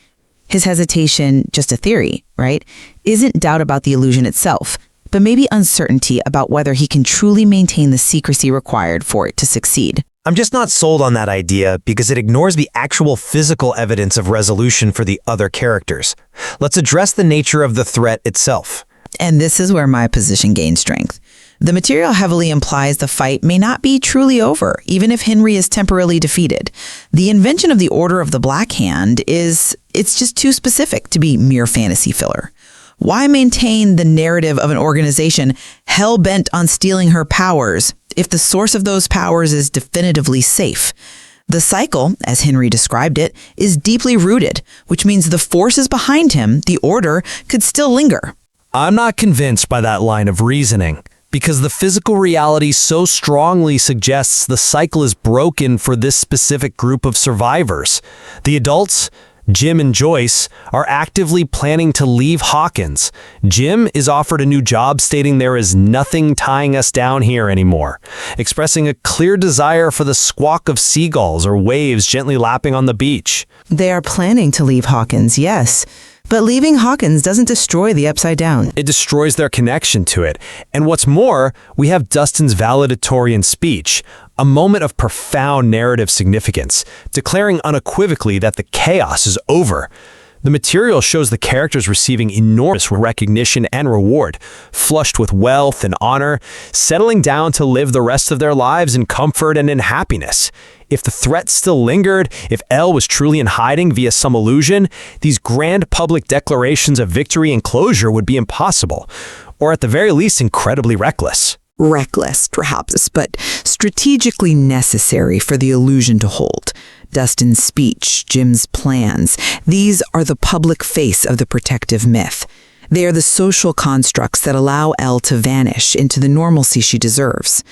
Speaker 4: His hesitation, just a theory, right, isn't doubt about the illusion itself, but maybe uncertainty about whether he can truly maintain the secrecy required for it to succeed.
Speaker 3: I'm just not sold on that idea because it ignores the actual physical evidence of resolution for the other characters. Let's address the nature of the threat itself.
Speaker 4: And this is where my position gains strength. The material heavily implies the fight may not be truly over, even if Henry is temporarily defeated. The invention of the Order of the Black Hand it's just too specific to be mere fantasy filler. Why maintain the narrative of an organization hell-bent on stealing her powers if the source of those powers is definitively safe? The cycle, as Henry described it, is deeply rooted, which means the forces behind him, the Order, could still linger.
Speaker 6: I'm not convinced by that line of reasoning, because the physical reality so strongly suggests the cycle is broken for this specific group of survivors. The adults, Jim and Joyce, are actively planning to leave Hawkins. Jim is offered a new job, stating there is nothing tying us down here anymore, expressing a clear desire for the squawk of seagulls or waves gently lapping on the beach.
Speaker 5: They are planning to leave Hawkins, yes. But leaving Hawkins doesn't destroy the Upside Down.
Speaker 3: It destroys their connection to it. And what's more, we have Dustin's valedictorian speech, a moment of profound narrative significance, declaring unequivocally that the chaos is over. The material shows the characters receiving enormous recognition and reward, flushed with wealth and honor, settling down to live the rest of their lives in comfort and in happiness. If the threat still lingered, if Elle was truly in hiding via some illusion, these grand public declarations of victory and closure would be impossible, or at the very least incredibly reckless.
Speaker 5: Reckless, perhaps, but strategically necessary for the illusion to hold. Dustin's speech, Jim's plans, these are the public face of the protective myth. They are the social constructs that allow Elle to vanish into the normalcy she deserves.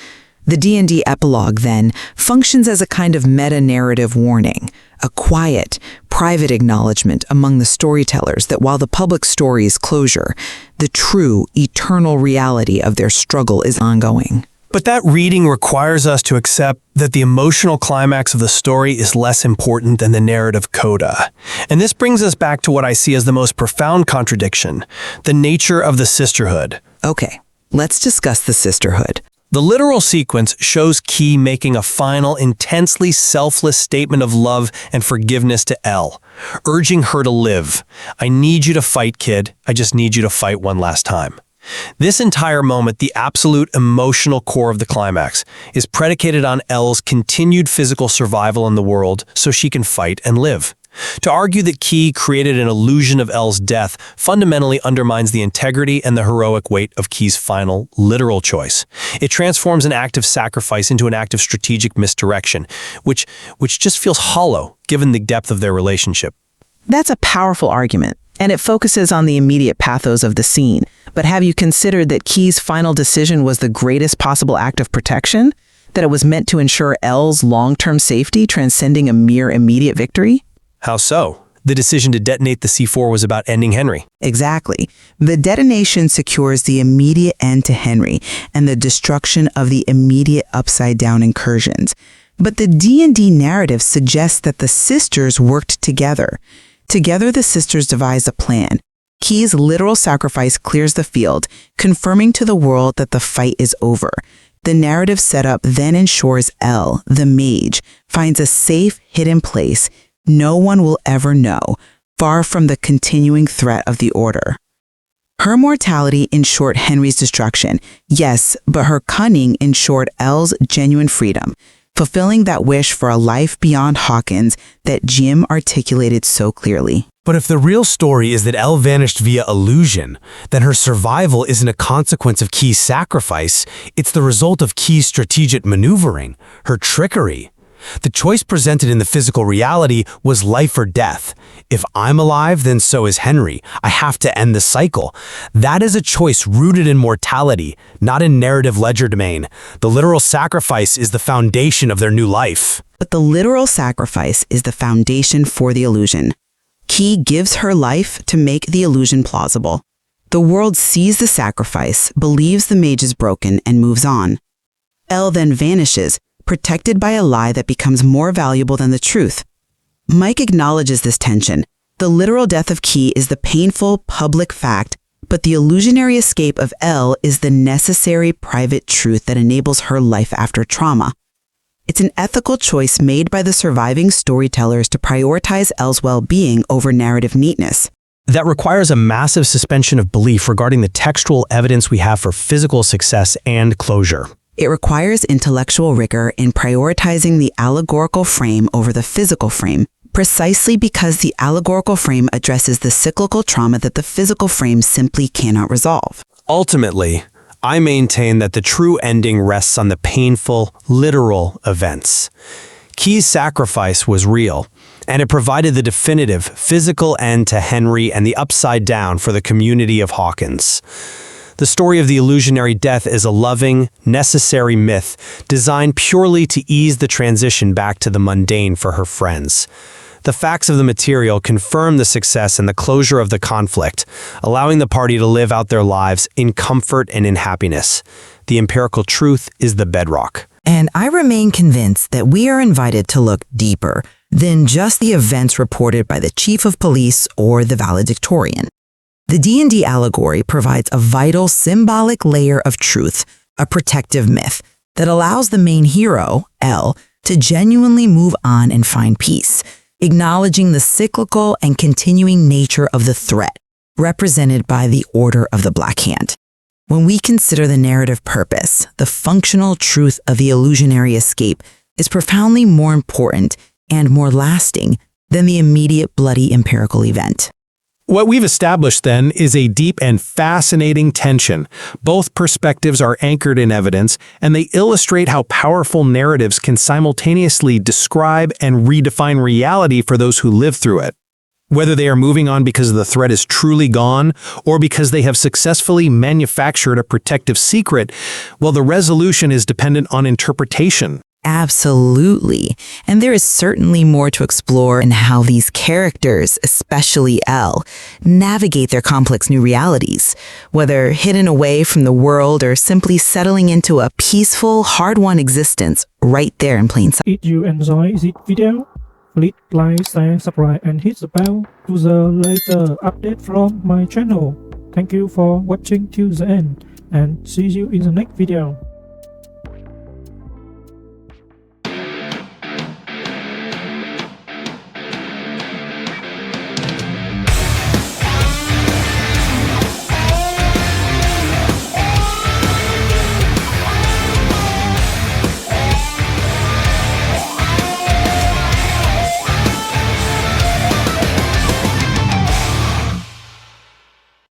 Speaker 5: The D&D epilogue, then, functions as a kind of meta-narrative warning, a quiet, private acknowledgement among the storytellers that while the public story is closure, the true, eternal reality of their struggle is ongoing.
Speaker 9: But that reading requires us to accept that the emotional climax of the story is less important than the narrative coda. And this brings us back to what I see as the most profound contradiction, the nature of the sisterhood.
Speaker 5: Okay, let's discuss the sisterhood.
Speaker 9: The literal sequence shows Key making a final, intensely selfless statement of love and forgiveness to Elle, urging her to live. I need you to fight, kid. I just need you to fight one last time. This entire moment, the absolute emotional core of the climax, is predicated on Elle's continued physical survival in the world so she can fight and live. To argue that Key created an illusion of Elle's death fundamentally undermines the integrity and the heroic weight of Key's final, literal choice. It transforms an act of sacrifice into an act of strategic misdirection, which just feels hollow given the depth of their relationship.
Speaker 4: That's a powerful argument, and it focuses on the immediate pathos of the scene. But have you considered that Key's final decision was the greatest possible act of protection? That it was meant to ensure Elle's long-term safety, transcending a mere immediate victory?
Speaker 9: How so? The decision to detonate the C4 was about ending Henry.
Speaker 5: Exactly. The detonation secures the immediate end to Henry and the destruction of the immediate upside-down incursions. But the D&D narrative suggests that the sisters worked together. Together, the sisters devised a plan,
Speaker 4: Key's literal sacrifice clears the field, confirming to the world that the fight is over. The narrative setup then ensures Elle, the mage, finds a safe, hidden place no one will ever know, far from the continuing threat of the Order. Her mortality ensured Henry's destruction, yes, but her cunning ensured Elle's genuine freedom, fulfilling that wish for a life beyond Hawkins that Jim articulated so clearly.
Speaker 8: But if the real story is that Elle vanished via illusion, then her survival isn't a consequence of Key's sacrifice, it's the result of Key's strategic maneuvering, her trickery. The choice presented in the physical reality was life or death. If I'm alive, then so is Henry. I have to end the cycle. That is a choice rooted in mortality, not in narrative legerdemain. The literal sacrifice is the foundation of their new life.
Speaker 4: But the literal sacrifice is the foundation for the illusion. Key gives her life to make the illusion plausible. The world sees the sacrifice, believes the mage is broken, and moves on. Elle then vanishes, protected by a lie that becomes more valuable than the truth. Mike acknowledges this tension. The literal death of Key is the painful public fact, but the illusionary escape of Elle is the necessary private truth that enables her life after trauma. It's an ethical choice made by the surviving storytellers to prioritize Elle's well-being over narrative neatness.
Speaker 8: That requires a massive suspension of belief regarding the textual evidence we have for physical success and closure.
Speaker 4: It requires intellectual rigor in prioritizing the allegorical frame over the physical frame, precisely because the allegorical frame addresses the cyclical trauma that the physical frame simply cannot resolve.
Speaker 8: Ultimately, I maintain that the true ending rests on the painful, literal events. Key's sacrifice was real, and it provided the definitive physical end to Henry and the upside down for the community of Hawkins. The story of the illusionary death is a loving, necessary myth designed purely to ease the transition back to the mundane for her friends. The facts of the material confirm the success and the closure of the conflict, allowing the party to live out their lives in comfort and in happiness. The empirical truth is the bedrock.
Speaker 5: And I remain convinced that we are invited to look deeper than just the events reported by the chief of police or the valedictorian. The D&D allegory provides a vital symbolic layer of truth, a protective myth that allows the main hero, Elle, to genuinely move on and find peace, acknowledging the cyclical and continuing nature of the threat, represented by the Order of the Black Hand. When we consider the narrative purpose, the functional truth of the illusionary escape is profoundly more important and more lasting than the immediate bloody empirical event.
Speaker 9: What we've established, then, is a deep and fascinating tension. Both perspectives are anchored in evidence, and they illustrate how powerful narratives can simultaneously describe and redefine reality for those who live through it. Whether they are moving on because the threat is truly gone, or because they have successfully manufactured a protective secret, well, the resolution is dependent on interpretation.
Speaker 5: Absolutely. And there is certainly more to explore in how these characters, especially Elle, navigate their complex new realities, whether hidden away from the world or simply settling into a peaceful, hard-won existence right there in plain sight.
Speaker 10: If you enjoy this video, please like, share, subscribe and hit the bell to the later update from my channel. Thank you for watching till the end and see you in the next video.